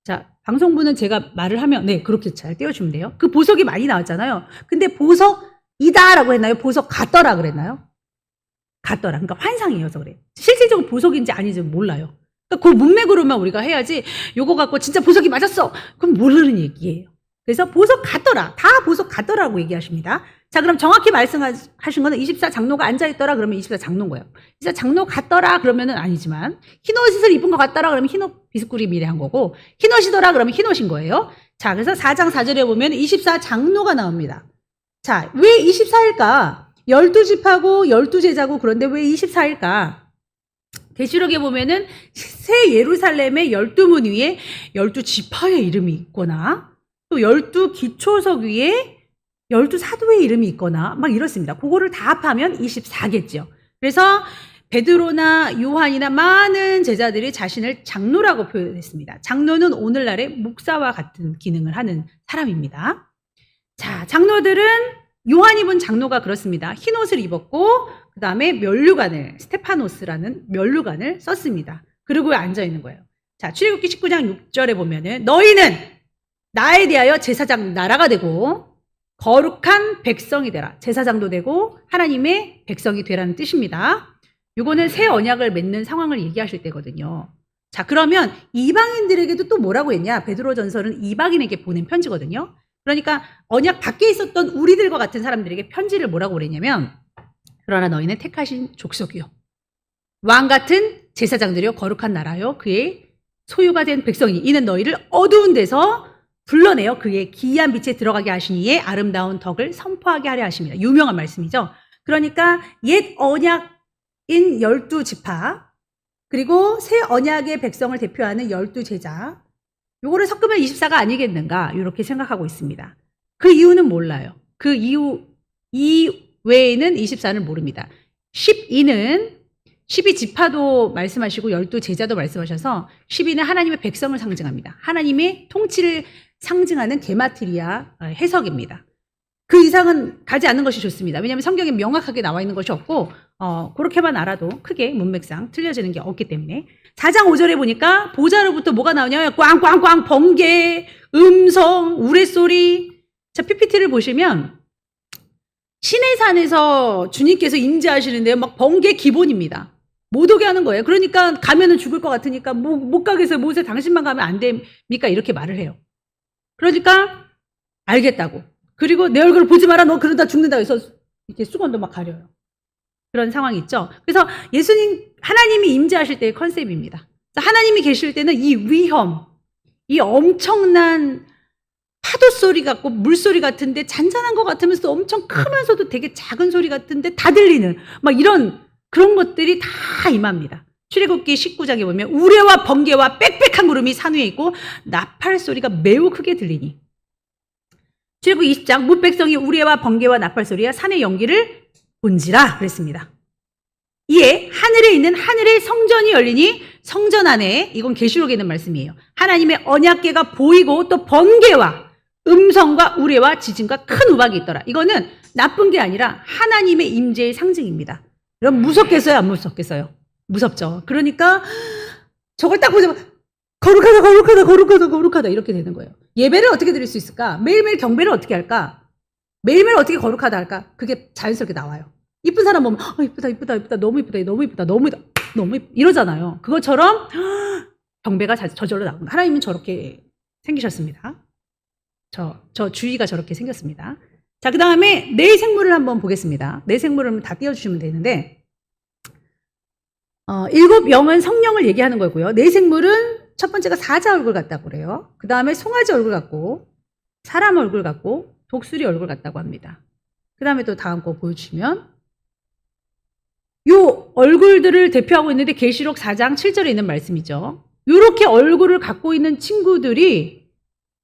자, 방송부는 제가 말을 하면 네, 그렇게 잘 띄워주면 돼요. 그 보석이 많이 나왔잖아요. 근데 보석이다라고 했나요? 보석 같더라 그랬나요? 같더라. 그러니까 환상이어서 그래. 실질적으로 보석인지 아닌지 몰라요. 그러니까 그 문맥으로만 우리가 해야지 요거 갖고 진짜 보석이 맞았어. 그럼 모르는 얘기예요. 그래서 보석 같더라. 다 보석 같더라고 얘기하십니다. 자, 그럼 정확히 말씀하신 거는 24장로가 앉아있더라 그러면 24장로인 거예요. 24장로 같더라 그러면은 아니지만 흰 옷을 입은 것 같더라 그러면 흰 옷 비스꾸리 미래한 거고 흰 옷이더라 그러면 흰 옷인 거예요. 자, 그래서 4장 4절에 보면 24장로가 나옵니다. 자, 왜 24일까? 12집하고 12제자고 그런데 왜 24일까? 계시록에 보면은 새 예루살렘의 12문 위에 12지파의 이름이 있거나 또 12기초석 위에 12사도의 이름이 있거나 막 이렇습니다. 그거를 다 합하면 24겠죠. 그래서 베드로나 요한이나 많은 제자들이 자신을 장로라고 표현했습니다. 장로는 오늘날의 목사와 같은 기능을 하는 사람입니다. 자, 장로들은 요한 입은 장로가 그렇습니다. 흰 옷을 입었고 그 다음에 면류관을 스테파노스라는 면류관을 썼습니다. 그리고 앉아 있는 거예요. 자, 출애굽기 19장 6절에 보면은 너희는 나에 대하여 제사장 나라가 되고 거룩한 백성이 되라. 제사장도 되고 하나님의 백성이 되라는 뜻입니다. 이거는 새 언약을 맺는 상황을 얘기하실 때거든요. 자, 그러면 이방인들에게도 또 뭐라고 했냐? 베드로전서는 이방인에게 보낸 편지거든요. 그러니까 언약 밖에 있었던 우리들과 같은 사람들에게 편지를 뭐라고 그랬냐면 그러나 너희는 택하신 족속이요 왕 같은 제사장들이요 거룩한 나라요 그의 소유가 된 백성이 이는 너희를 어두운 데서 불러내어 그의 기이한 빛에 들어가게 하시니에 아름다운 덕을 선포하게 하려 하십니다. 유명한 말씀이죠. 그러니까 옛 언약인 12지파 그리고 새 언약의 백성을 대표하는 12제자 요거를 섞으면 24가 아니겠는가 이렇게 생각하고 있습니다. 그 이유는 몰라요. 그 이유 외에는 24는 모릅니다. 12지파도 말씀하시고 12제자도 말씀하셔서 12는 하나님의 백성을 상징합니다. 하나님의 통치를 상징하는 게마트리아 해석입니다. 그 이상은 가지 않는 것이 좋습니다. 왜냐하면 성경에 명확하게 나와 있는 것이 없고 그렇게만 알아도 크게 문맥상 틀려지는 게 없기 때문에 4장 5절에 보니까 보좌로부터 뭐가 나오냐면 꽝꽝꽝 번개, 음성, 우레소리. 자, PPT를 보시면 신의 산에서 주님께서 임재하시는데요. 막 번개 기본입니다. 못 오게 하는 거예요. 그러니까 가면은 죽을 것 같으니까 못 가겠어요. 모세 당신만 가면 안 됩니까? 이렇게 말을 해요. 그러니까 알겠다고. 그리고 내 얼굴을 보지 마라. 너 그러다 죽는다 해서 이렇게 수건도 막 가려요. 그런 상황이 있죠. 그래서 예수님 하나님이 임재하실 때의 컨셉입니다. 하나님이 계실 때는 이 위험, 이 엄청난 파도 소리 같고 물소리 같은데 잔잔한 것 같으면서 엄청 크면서도 되게 작은 소리 같은데 다 들리는 막 이런 그런 것들이 다 임합니다. 출애굽기 19장에 보면 우레와 번개와 빽빽한 구름이 산 위에 있고 나팔 소리가 매우 크게 들리니 출애굽기 20장 뭇백성이 우레와 번개와 나팔 소리와 산의 연기를 본지라 그랬습니다. 이에 하늘에 있는 하늘의 성전이 열리니 성전 안에 이건 계시록에 있는 말씀이에요. 하나님의 언약궤가 보이고 또 번개와 음성과 우레와 지진과 큰 우박이 있더라. 이거는 나쁜 게 아니라 하나님의 임재의 상징입니다. 여러분 무섭겠어요? 안 무섭겠어요? 무섭죠. 그러니까 저걸 딱 보자마자 거룩하다 거룩하다 거룩하다 거룩하다 이렇게 되는 거예요. 예배를 어떻게 드릴 수 있을까? 매일매일 경배를 어떻게 할까? 매일매일 어떻게 거룩하다 할까? 그게 자연스럽게 나와요. 이쁜 사람 보면 이쁘다 이쁘다 이쁘다 너무 이쁘다 너무 이쁘다 너무 이쁘다 너무 이러잖아요. 그것처럼 경배가 저절로 나옵니다. 하나님은 저렇게 생기셨습니다. 저 주위가 저렇게 생겼습니다. 자, 그 다음에 내 생물을 한번 보겠습니다. 내 생물을 다 띄워주시면 되는데 7 영은 성령을 얘기하는 거고요. 내 생물은 첫 번째가 사자 얼굴 같다고 그래요. 그 다음에 송아지 얼굴 같고, 사람 얼굴 같고, 독수리 얼굴 같다고 합니다. 그 다음에 또 다음 거 보여주시면, 요 얼굴들을 대표하고 있는데 계시록 4장 7절에 있는 말씀이죠. 요렇게 얼굴을 갖고 있는 친구들이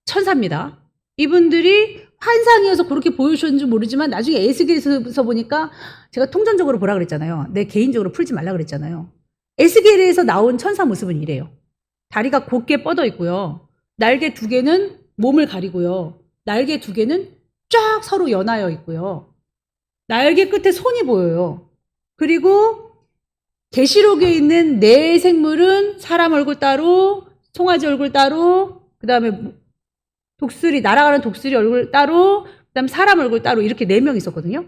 천사입니다. 이분들이 환상이어서 그렇게 보여주셨는지 모르지만 나중에 에스겔에서 보니까 제가 통전적으로 보라 그랬잖아요. 내 개인적으로 풀지 말라 그랬잖아요. 에스겔에서 나온 천사 모습은 이래요. 다리가 곧게 뻗어 있고요. 날개 2개는 몸을 가리고요. 날개 2개는 쫙 서로 연하여 있고요. 날개 끝에 손이 보여요. 그리고 계시록에 있는 4생물은 사람 얼굴 따로, 송아지 얼굴 따로, 그 다음에 독수리, 날아가는 독수리 얼굴 따로, 그 다음 사람 얼굴 따로 이렇게 4명 있었거든요.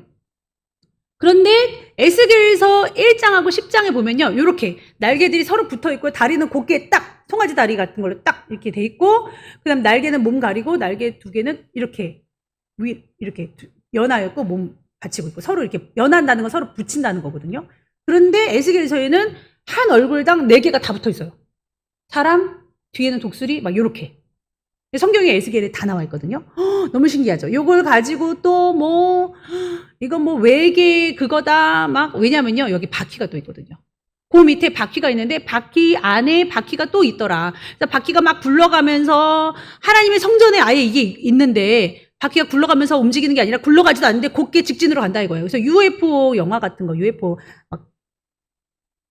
그런데 에스겔에서 1장하고 10장에 보면요. 이렇게 날개들이 서로 붙어 있고 다리는 곧게 딱 송아지 다리 같은 걸로 딱 이렇게 돼 있고 그 다음 날개는 몸 가리고 날개 2개는 이렇게 이렇게 연하였고 몸 받치고 있고 서로 이렇게 연한다는 건 서로 붙인다는 거거든요. 그런데 에스겔에서는 한 얼굴당 4개가 다 붙어 있어요. 사람, 뒤에는 독수리, 막 요렇게. 성경에 에스겔에 다 나와 있거든요. 너무 신기하죠. 요걸 가지고 또 이건 외계 그거다 막 왜냐면요 여기 바퀴가 또 있거든요. 그 밑에 바퀴가 있는데 바퀴 안에 바퀴가 또 있더라. 그래서 바퀴가 막 굴러가면서 하나님의 성전에 아예 이게 있는데 바퀴가 굴러가면서 움직이는 게 아니라 굴러가지도 않는데 곧게 직진으로 간다 이거예요. 그래서 UFO 영화 같은 거 UFO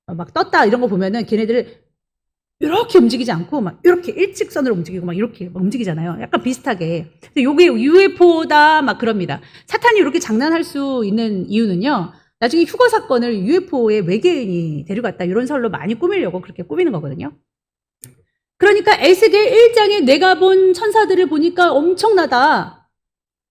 막 떴다 이런 거 보면은 걔네들 이렇게 움직이지 않고 막 이렇게 일직선으로 움직이고 막 이렇게 막 움직이잖아요. 약간 비슷하게. 요게 UFO다 막 그럽니다. 사탄이 이렇게 장난할 수 있는 이유는요. 나중에 휴거 사건을 UFO에 외계인이 데려갔다 이런 설로 많이 꾸미려고 그렇게 꾸미는 거거든요. 그러니까 에스겔 1장에 내가 본 천사들을 보니까 엄청나다.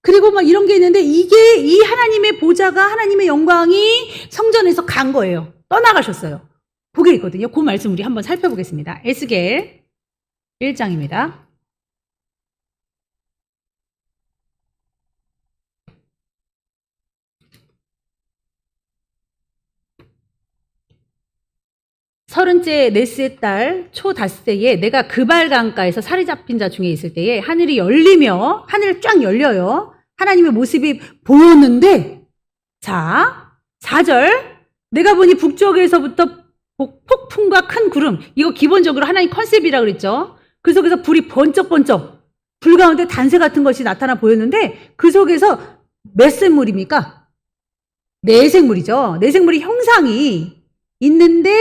그리고 막 이런 게 있는데 이게 이 하나님의 보좌가 하나님의 영광이 성전에서 간 거예요. 떠나가셨어요. 그게 있거든요. 그 말씀 우리 한번 살펴보겠습니다. 에스겔 1장입니다. 서른째 네스의 딸 초다스에 내가 그발 강가에서 살이 잡힌 자 중에 있을 때에 하늘이 열리며 하늘이 쫙 열려요. 하나님의 모습이 보였는데 자 4절 내가 보니 북쪽에서부터 폭풍과 큰 구름 이거 기본적으로 하나님 컨셉이라고 그랬죠. 그 속에서 불이 번쩍번쩍 불 가운데 단새 같은 것이 나타나 보였는데 그 속에서 몇 생물입니까? 4생물이죠. 4생물이 형상이 있는데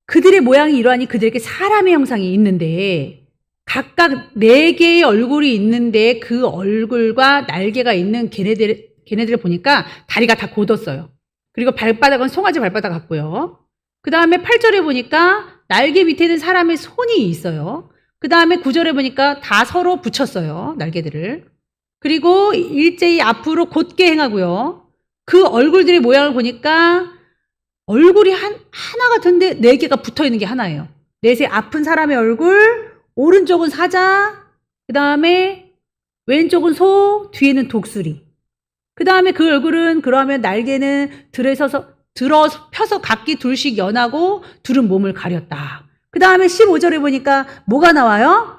그들의 모양이 이러하니 그들에게 사람의 형상이 있는데 각각 4개의 얼굴이 있는데 그 얼굴과 날개가 있는 걔네들을 보니까 다리가 다 곧었어요. 그리고 발바닥은 송아지 발바닥 같고요. 그 다음에 8절에 보니까 날개 밑에는 사람의 손이 있어요. 그 다음에 9절에 보니까 다 서로 붙였어요. 날개들을. 그리고 일제히 앞으로 곧게 행하고요. 그 얼굴들의 모양을 보니까 얼굴이 하나 같은데 4개가 붙어 있는 게 하나예요. 넷의 아픈 사람의 얼굴, 오른쪽은 사자, 그 다음에 왼쪽은 소, 뒤에는 독수리. 그 다음에 그 얼굴은 그러면 날개는 들어 펴서 각기 둘씩 연하고 둘은 몸을 가렸다. 그 다음에 15절에 보니까 뭐가 나와요?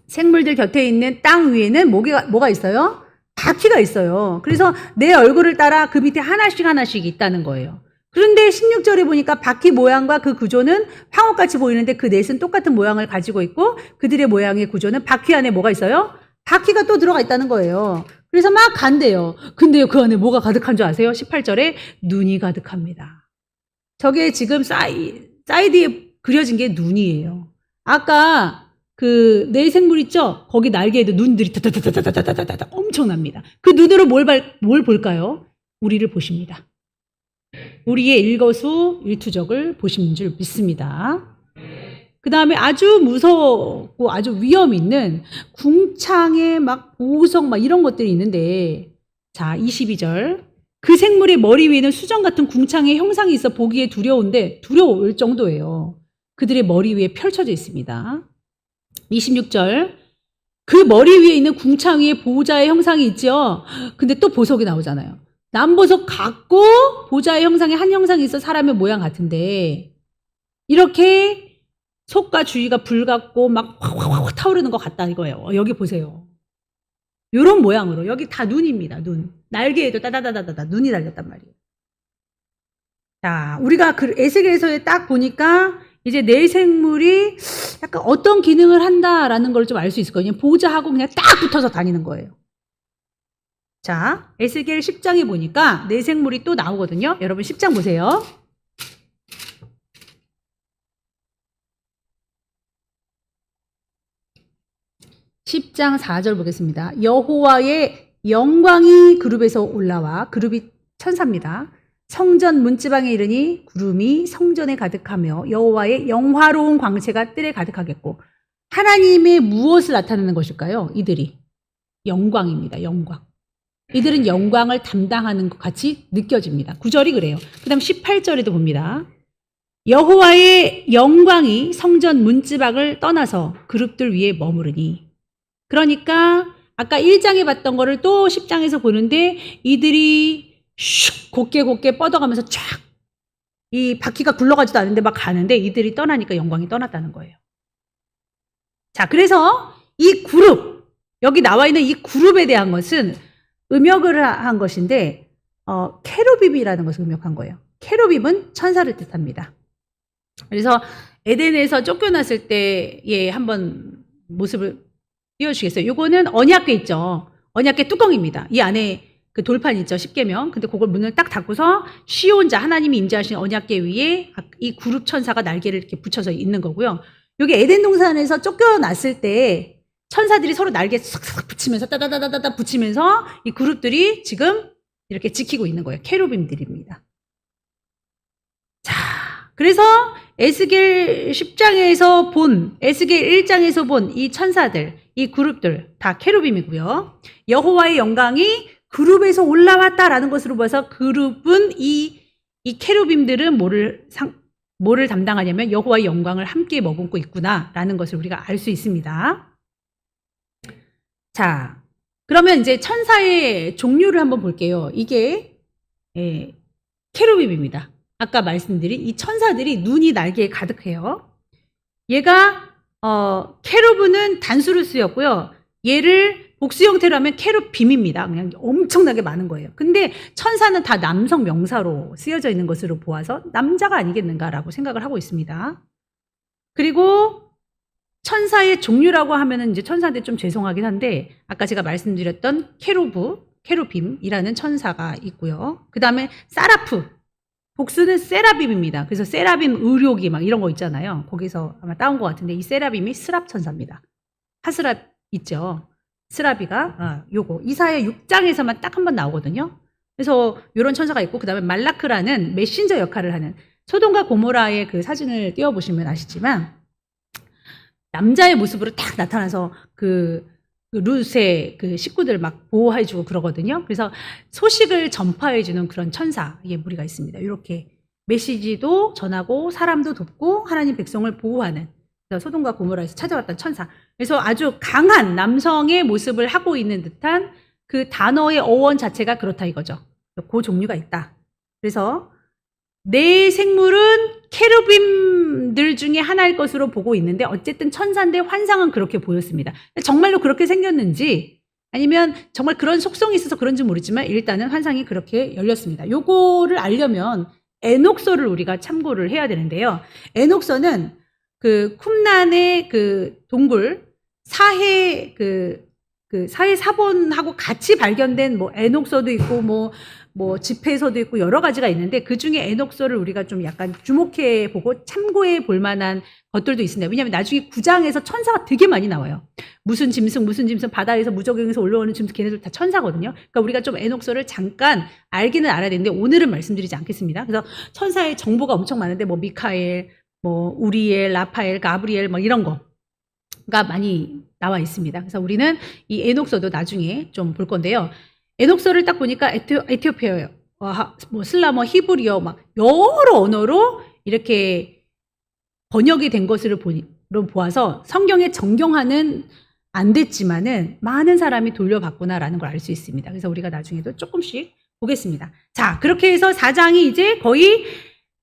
생물들 곁에 있는 땅 위에는 뭐가 있어요? 바퀴가 있어요. 그래서 내 얼굴을 따라 그 밑에 하나씩 있다는 거예요. 그런데 16절에 보니까 바퀴 모양과 그 구조는 황홀같이 보이는데 그 넷은 똑같은 모양을 가지고 있고 그들의 모양의 구조는 바퀴 안에 뭐가 있어요? 바퀴가 또 들어가 있다는 거예요. 그래서 막 간대요. 근데요, 그 안에 뭐가 가득한 줄 아세요? 18절에 눈이 가득합니다. 저게 지금 사이드에 그려진 게 눈이에요. 아까 그 내생물 있죠? 거기 날개에도 눈들이 다다다다다다다다 엄청납니다. 그 눈으로 뭘 볼까요? 우리를 보십니다. 우리의 일거수일투족을 보시는 줄 믿습니다. 그 다음에 아주 무섭고 아주 위험 있는 궁창에 막 보석 막 이런 것들이 있는데 자 22절 그 생물의 머리 위에는 수정 같은 궁창의 형상이 있어 보기에 두려울 정도예요. 그들의 머리 위에 펼쳐져 있습니다. 26절 그 머리 위에 있는 궁창 위에 보호자의 형상이 있죠. 근데 또 보석이 나오잖아요. 남보석 같고 보좌의 형상에 한 형상이 있어 사람의 모양 같은데 이렇게 속과 주위가 불같고 막 확 타오르는 것 같다 이거예요. 여기 보세요. 요런 모양으로. 여기 다 눈입니다. 눈. 날개에도 따다다다다다 눈이 달렸단 말이에요. 자, 우리가 그 에스겔서에 딱 보니까 이제 내 생물이 약간 어떤 기능을 한다라는 걸 좀 알 수 있을 거예요. 보좌하고 그냥 딱 붙어서 다니는 거예요. 자, 에스겔 10장에 보니까 내 생물이 또 나오거든요. 여러분 10장 보세요. 10장 4절 보겠습니다. 여호와의 영광이 그룹에서 올라와, 그룹이 천사입니다. 성전 문지방에 이르니 구름이 성전에 가득하며 여호와의 영화로운 광채가 뜰에 가득하겠고, 하나님의 무엇을 나타내는 것일까요? 이들이 영광입니다. 영광. 이들은 영광을 담당하는 것 같이 느껴집니다. 9절이 그래요. 그 다음 18절에도 봅니다. 여호와의 영광이 성전 문지방을 떠나서 그룹들 위에 머무르니. 그러니까 아까 1장에 봤던 거를 또 10장에서 보는데 이들이 슉 곱게 뻗어가면서 쫙 이 바퀴가 굴러가지도 않는데 막 가는데 이들이 떠나니까 영광이 떠났다는 거예요. 자, 그래서 이 그룹, 여기 나와 있는 이 그룹에 대한 것은 음역을 한 것인데 케루빔이라는 것을 음역한 거예요. 케루빔은 천사를 뜻합니다. 그래서 에덴에서 쫓겨났을 때의 한번 모습을 띄워주시겠어요? 요거는 언약궤 있죠. 언약궤 뚜껑입니다. 이 안에 그 돌판 있죠. 십계명. 근데 그걸 문을 딱 닫고서 시온자 하나님이 임재하신 언약궤 위에 이 그룹 천사가 날개를 이렇게 붙여서 있는 거고요. 여기 에덴 동산에서 쫓겨났을 때 천사들이 서로 날개 싹싹 붙이면서 따다다다다 붙이면서 이 그룹들이 지금 이렇게 지키고 있는 거예요. 케루빔들입니다. 자, 그래서 에스겔 10장에서 본, 에스겔 1장에서 본 이 천사들, 이 그룹들 다 케루빔이고요. 여호와의 영광이 그룹에서 올라왔다라는 것으로 봐서 그룹은 이 케루빔들은 뭐를 담당하냐면 여호와의 영광을 함께 머금고 있구나라는 것을 우리가 알 수 있습니다. 자, 그러면 이제 천사의 종류를 한번 볼게요. 이게 케루빔입니다. 아까 말씀드린 이 천사들이 눈이 날개에 가득해요. 얘가 케루브는 단수로 쓰였고요. 얘를 복수 형태로 하면 케루빔입니다. 그냥 엄청나게 많은 거예요. 근데 천사는 다 남성 명사로 쓰여져 있는 것으로 보아서 남자가 아니겠는가라고 생각을 하고 있습니다. 그리고 천사의 종류라고 하면은 이제 천사한테 좀 죄송하긴 한데 아까 제가 말씀드렸던 케루빔이라는 천사가 있고요. 그 다음에 사라프, 복수는 세라빔입니다. 그래서 세라빔 의료기 막 이런 거 있잖아요. 거기서 아마 따온 것 같은데 이 세라빔이 스랍 천사입니다. 하스랍 있죠. 스라비가 요거 이사야 6장에서만 딱 한 번 나오거든요. 그래서 이런 천사가 있고 그 다음에 말라크라는 메신저 역할을 하는 소돔과 고모라의 그 사진을 띄워보시면 아시지만 남자의 모습으로 딱 나타나서 그 룻의 그 식구들 막 보호해주고 그러거든요. 그래서 소식을 전파해주는 그런 천사의 무리가 있습니다. 이렇게 메시지도 전하고 사람도 돕고 하나님 백성을 보호하는 소돔과 고모라에서 찾아왔던 천사. 그래서 아주 강한 남성의 모습을 하고 있는 듯한 그 단어의 어원 자체가 그렇다 이거죠. 그 종류가 있다. 그래서 내 생물은 케루빔들 중에 하나일 것으로 보고 있는데 어쨌든 천사인데 환상은 그렇게 보였습니다. 정말로 그렇게 생겼는지 아니면 정말 그런 속성이 있어서 그런지 모르지만 일단은 환상이 그렇게 열렸습니다. 요거를 알려면 에녹서를 우리가 참고를 해야 되는데요. 에녹서는 그 쿰란의 그 동굴 사해 사해 사본하고 같이 발견된 뭐 에녹서도 있고 뭐 집회서도 있고 여러 가지가 있는데 그 중에 에녹서를 우리가 좀 약간 주목해 보고 참고해 볼 만한 것들도 있습니다. 왜냐하면 나중에 9장에서 천사가 되게 많이 나와요. 무슨 짐승 바다에서 무적행에서 올라오는 짐승 걔네들 다 천사거든요. 그러니까 우리가 좀 에녹서를 잠깐 알기는 알아야 되는데 오늘은 말씀드리지 않겠습니다. 그래서 천사의 정보가 엄청 많은데 뭐 미카엘, 뭐 우리엘, 라파엘, 가브리엘 뭐 이런 거가 많이 나와 있습니다. 그래서 우리는 이 에녹서도 나중에 좀 볼 건데요. 에녹서를 딱 보니까 에티오피아요, 뭐 슬라머, 히브리어 막 여러 언어로 이렇게 번역이 된 것으로 보아서 성경의 정경화는 안 됐지만은 많은 사람이 돌려봤구나라는 걸 알 수 있습니다. 그래서 우리가 나중에도 조금씩 보겠습니다. 자, 그렇게 해서 4장이 이제 거의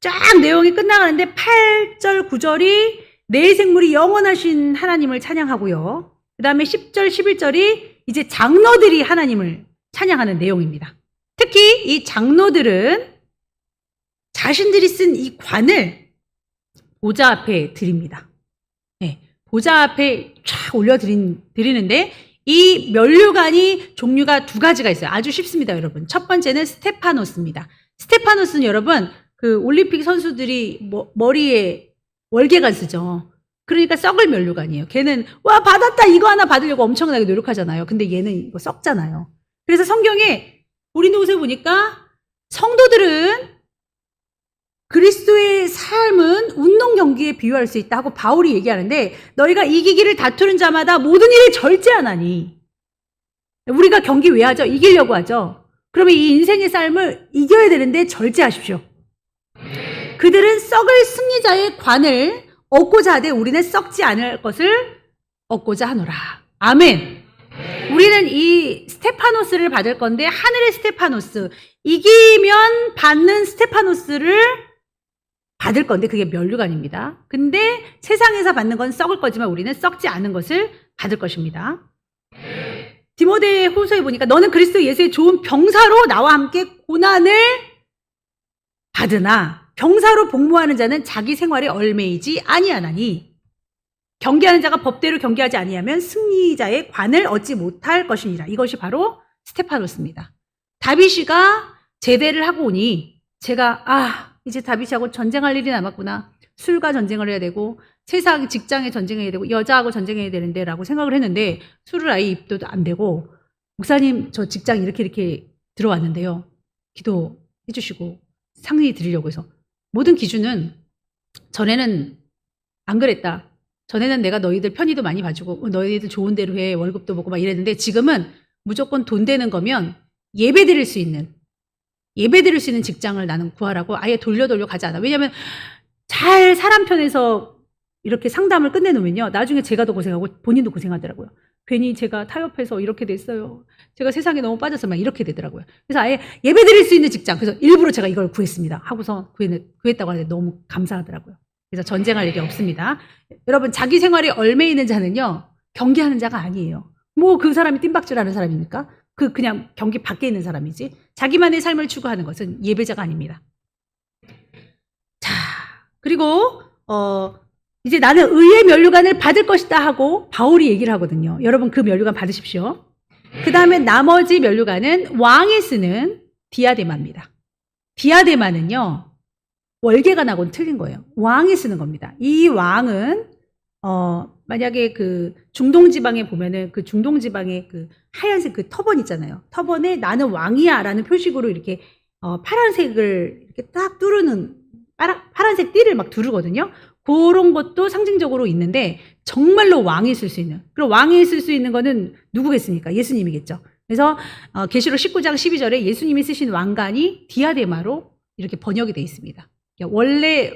쫙 내용이 끝나가는데 8절, 9절이 내 생물이 영원하신 하나님을 찬양하고요. 그 다음에 10절, 11절이 이제 장로들이 하나님을 찬양하는 내용입니다. 특히 이 장로들은 자신들이 쓴 이 관을 보좌 앞에 드립니다. 네, 보좌 앞에 쫙 올려드리는데 이 면류관이 종류가 두 가지가 있어요. 아주 쉽습니다, 여러분. 첫 번째는 스테파노스입니다. 스테파노스는 여러분, 그 올림픽 선수들이 머리에 월계관 쓰죠. 그러니까 썩을 면류관이에요. 걔는 와 받았다 이거 하나 받으려고 엄청나게 노력하잖아요. 근데 얘는 이거 썩잖아요. 그래서 성경에 고린도후서에 보니까 성도들은 그리스도의 삶은 운동 경기에 비유할 수 있다 하고 바울이 얘기하는데 너희가 이기기를 다투는 자마다 모든 일을 절제하나니. 우리가 경기 왜 하죠? 이기려고 하죠. 그러면 이 인생의 삶을 이겨야 되는데 절제하십시오. 그들은 썩을 승리자의 관을 얻고자 하되 우리는 썩지 않을 것을 얻고자 하노라. 아멘. 우리는 이 스테파노스를 받을 건데 하늘의 스테파노스, 이기면 받는 스테파노스를 받을 건데 그게 면류관입니다. 근데 세상에서 받는 건 썩을 거지만 우리는 썩지 않은 것을 받을 것입니다. 디모데 후서에 보니까 너는 그리스도 예수의 좋은 병사로 나와 함께 고난을 받으나 병사로 복무하는 자는 자기 생활에 얽매이지 아니하나니 경계하는 자가 법대로 경계하지 아니하면 승리자의 관을 얻지 못할 것이니라. 이것이 바로 스테파노스입니다. 다윗이가 제대를 하고 오니 제가 이제 다윗하고 전쟁할 일이 남았구나. 술과 전쟁을 해야 되고 세상 직장에 전쟁해야 되고 여자하고 전쟁해야 되는데 라고 생각을 했는데 술을 아예 입도 안 되고 목사님 저 직장 이렇게 들어왔는데요. 기도해 주시고 상의 드리려고 해서 모든 기준은 전에는 안 그랬다. 전에는 내가 너희들 편의도 많이 봐주고 너희들 좋은 대로 해 월급도 보고 막 이랬는데 지금은 무조건 돈 되는 거면 예배 드릴 수 있는 직장을 나는 구하라고 아예 돌려 가지 않아. 왜냐하면 잘 사람 편에서 이렇게 상담을 끝내놓으면요. 나중에 제가 더 고생하고 본인도 고생하더라고요. 괜히 제가 타협해서 이렇게 됐어요. 제가 세상에 너무 빠져서 막 이렇게 되더라고요. 그래서 아예 예배 드릴 수 있는 직장. 그래서 일부러 제가 이걸 구했습니다. 하고서 구했다고 하는데 너무 감사하더라고요. 그래서 전쟁할 일이 없습니다. 여러분 자기 생활에 얽매이는 자는요. 경계하는 자가 아니에요. 뭐 그 사람이 뜀박질하는 사람입니까? 그냥 경기 밖에 있는 사람이지. 자기만의 삶을 추구하는 것은 예배자가 아닙니다. 자, 그리고 이제 나는 의의 면류관을 받을 것이다 하고 바울이 얘기를 하거든요. 여러분 그 면류관 받으십시오. 그 다음에 나머지 면류관은 왕이 쓰는 디아데마입니다. 디아데마는요. 월계관하고는 틀린 거예요. 왕이 쓰는 겁니다. 이 왕은 만약에 그 중동 지방에 보면은 그 중동 지방에 그 하얀색 그 터번 있잖아요. 터번에 나는 왕이야라는 표식으로 이렇게 파란색을 이렇게 딱 두르는 파란색 띠를 막 두르거든요. 그런 것도 상징적으로 있는데 정말로 왕이 쓸 수 있는. 그럼 왕이 쓸 수 있는 거는 누구겠습니까? 예수님이겠죠. 그래서 계시록 19장 12절에 예수님이 쓰신 왕관이 디아데마로 이렇게 번역이 되어 있습니다. 원래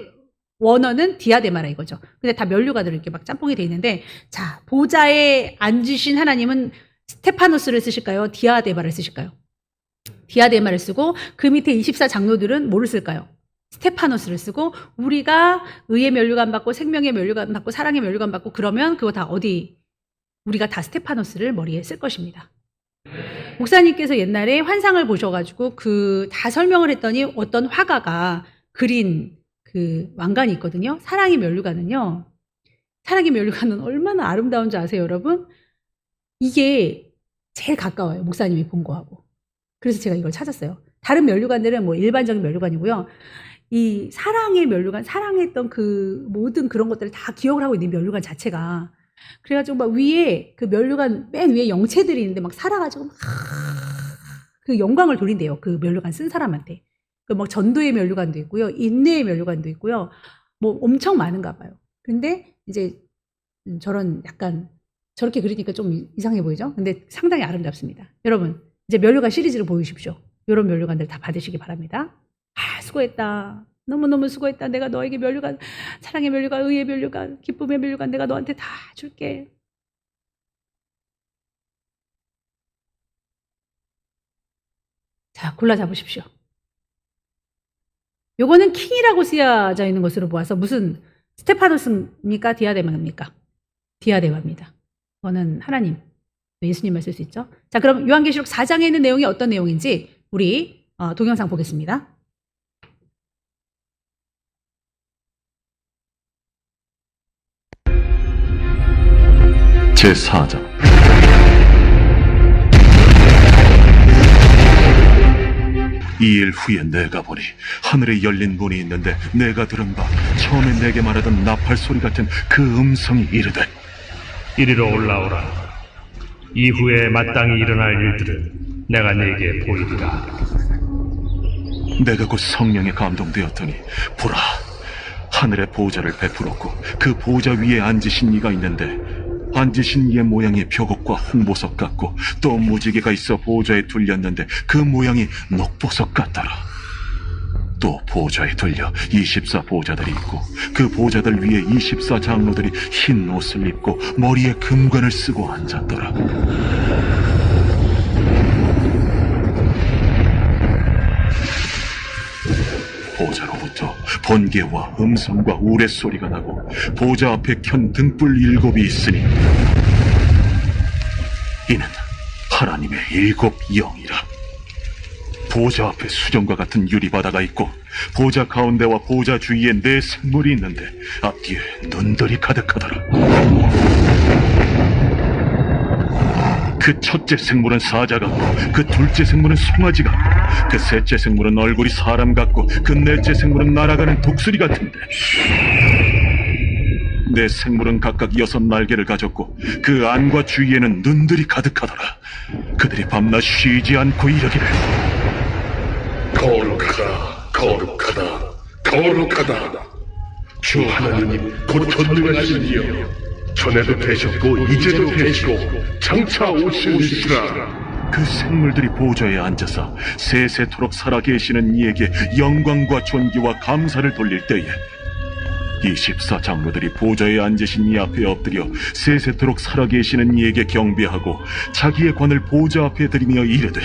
원어는 디아데마라 이거죠. 근데 다 면류관으로 이렇게 막 짬뽕이 되어 있는데, 자, 보좌에 앉으신 하나님은 스테파노스를 쓰실까요? 디아데마를 쓰실까요? 디아데마를 쓰고 그 밑에 24 장로들은 뭐를 쓸까요? 스테파노스를 쓰고 우리가 의의 면류관 받고 생명의 면류관 받고 사랑의 면류관 받고 그러면 그거 다 우리가 다 스테파노스를 머리에 쓸 것입니다. 목사님께서 옛날에 환상을 보셔가지고 그 다 설명을 했더니 어떤 화가가 그린 그 왕관이 있거든요. 사랑의 면류관은요. 사랑의 면류관은 얼마나 아름다운 줄 아세요, 여러분? 이게 제일 가까워요. 목사님이 본 거하고. 그래서 제가 이걸 찾았어요. 다른 면류관들은 뭐 일반적인 면류관이고요. 이 사랑의 면류관, 사랑했던 그 모든 그런 것들을 다 기억을 하고 있는 면류관 자체가. 그래가지고 막 위에 그 면류관 맨 위에 영체들이 있는데 막 살아가지고 막 그 영광을 돌린대요. 그 면류관 쓴 사람한테. 그 뭐 전도의 면류관도 있고요. 인내의 면류관도 있고요. 뭐 엄청 많은가 봐요. 근데 이제 저런 약간 저렇게 그리니까 좀 이상해 보이죠? 근데 상당히 아름답습니다. 여러분, 이제 면류관 시리즈를 보여주십시오. 이런 면류관들 다 받으시기 바랍니다. 수고했다. 너무너무 수고했다. 내가 너에게 면류관, 사랑의 면류관, 의의 면류관, 기쁨의 면류관 내가 너한테 다 줄게. 자, 골라 잡으십시오. 요거는 킹이라고 쓰여져 있는 것으로 보아서 무슨 스테파노스입니까? 디아데마입니까? 디아데마입니다. 그거는 하나님, 예수님을 쓸 수 있죠. 자, 그럼 요한계시록 4장에 있는 내용이 어떤 내용인지 우리 동영상 보겠습니다. 제4장. 이 일 후에 내가 보니 하늘에 열린 문이 있는데 내가 들은 바 처음에 내게 말하던 나팔 소리 같은 그 음성이 이르되 이리로 올라오라. 이후에 마땅히 일어날 일들은 내가 네게 보이리라. 내가 곧 성령에 감동되었더니 보라, 하늘의 보좌를 베풀었고 그 보좌 위에 앉으신 이가 있는데 앉으신 이의 모양이 벽옥과 홍보석 같고 또 무지개가 있어 보좌에 둘렸는데 그 모양이 녹보석 같더라. 또 보좌에 둘려 24 보좌들이 있고 그 보좌들 위에 24 장로들이 흰 옷을 입고 머리에 금관을 쓰고 앉았더라. 보좌로부터 번개와 음성과 우레소리가 나고 보좌 앞에 켠 등불 7이 있으니 이는 하나님의 7 영이라. 보좌 앞에 수정과 같은 유리바다가 있고 보좌 가운데와 보좌 주위에 4 생물이 있는데 앞뒤에 눈들이 가득하더라. 그 첫째 생물은 사자 같고 그 둘째 생물은 송아지 같고 그 셋째 생물은 얼굴이 사람 같고 그 넷째 생물은 날아가는 독수리 같은데 4 생물은 각각 6 날개를 가졌고 그 안과 주위에는 눈들이 가득하더라. 그들이 밤낮 쉬지 않고 이르기를 거룩하다, 거룩하다, 거룩하다. 주 하나님 곧 전능하신 이여, 전에도 되셨고 이제도 되시고 장차 오시리시라. 그 생물들이 보좌에 앉아서 세세토록 살아계시는 이에게 영광과 존귀와 감사를 돌릴 때에 24 장로들이 보좌에 앉으신 이 앞에 엎드려 세세토록 살아계시는 이에게 경배하고 자기의 관을 보좌 앞에 들이며 이르되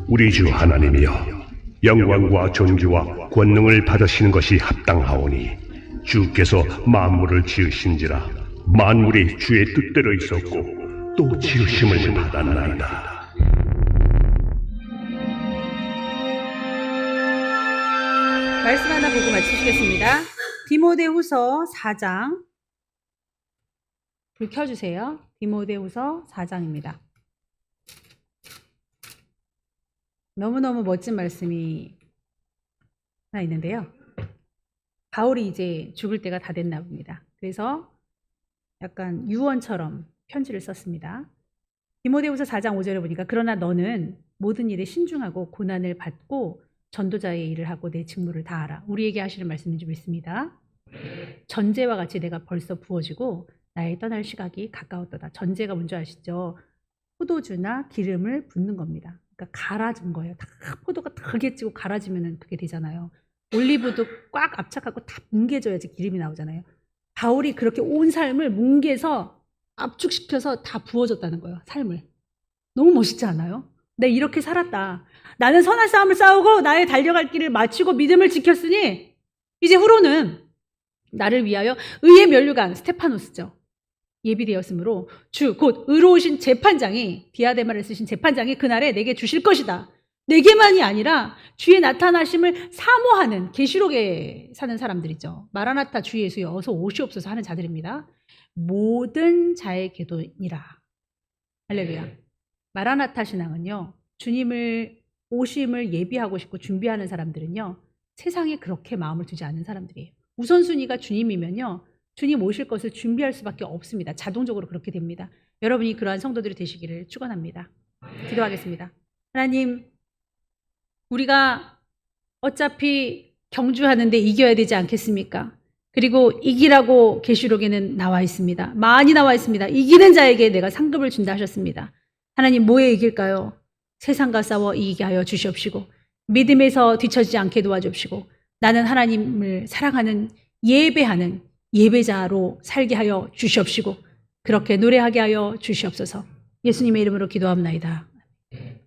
우리 주 하나님이여, 영광과 존귀와 권능을 받으시는 것이 합당하오니 주께서 만물을 지으신지라 만물이 주의 뜻대로 있었고 또 지으심을 받았나이다. 말씀 하나 보고 마치시겠습니다. 디모데후서 4장 불 켜주세요. 디모데후서 4장입니다. 너무너무 멋진 말씀이 하나 있는데요. 바울이 이제 죽을 때가 다 됐나 봅니다. 그래서 약간 유언처럼 편지를 썼습니다. 디모데후서 4장 5절에 보니까 그러나 너는 모든 일에 신중하고 고난을 받고 전도자의 일을 하고 내 직무를 다하라. 우리에게 하시는 말씀인 줄 믿습니다. 전제와 같이 내가 벌써 부어지고 나의 떠날 시각이 가까웠도다. 전제가 뭔지 아시죠? 포도주나 기름을 붓는 겁니다. 그러니까 갈아진 거예요. 다 포도가 크게 찌고 갈아지면 그게 되잖아요. 올리브도 꽉 압착하고 다 뭉개져야지 기름이 나오잖아요. 바울이 그렇게 온 삶을 뭉개서 압축시켜서 다 부어졌다는 거예요. 삶을. 너무 멋있지 않아요? 내가 이렇게 살았다. 나는 선한 싸움을 싸우고 나의 달려갈 길을 마치고 믿음을 지켰으니 이제 후로는 나를 위하여 의의 면류관 스테파노스죠. 예비되었으므로 주 곧 의로우신 재판장이 디아데마를 쓰신 재판장이 그날에 내게 주실 것이다. 내게만이 아니라 주의 나타나심을 사모하는 계시록에 사는 사람들이죠. 마라나타 주 예수여 어서 오시옵소서 하는 자들입니다. 모든 자의 계도니라. 할렐루야. 마라나타 신앙은요, 주님을 오심을 예비하고 싶고 준비하는 사람들은요, 세상에 그렇게 마음을 두지 않는 사람들이에요. 우선순위가 주님이면요, 주님 오실 것을 준비할 수밖에 없습니다. 자동적으로 그렇게 됩니다. 여러분이 그러한 성도들이 되시기를 축원합니다. 기도하겠습니다. 하나님, 우리가 어차피 경주하는데 이겨야 되지 않겠습니까? 그리고 이기라고 계시록에는 나와 있습니다. 많이 나와 있습니다. 이기는 자에게 내가 상급을 준다 하셨습니다. 하나님, 뭐에 이길까요? 세상과 싸워 이기게 하여 주시옵시고 믿음에서 뒤처지지 않게 도와주옵시고 나는 하나님을 사랑하는 예배하는 예배자로 살게 하여 주시옵시고 그렇게 노래하게 하여 주시옵소서. 예수님의 이름으로 기도합나이다.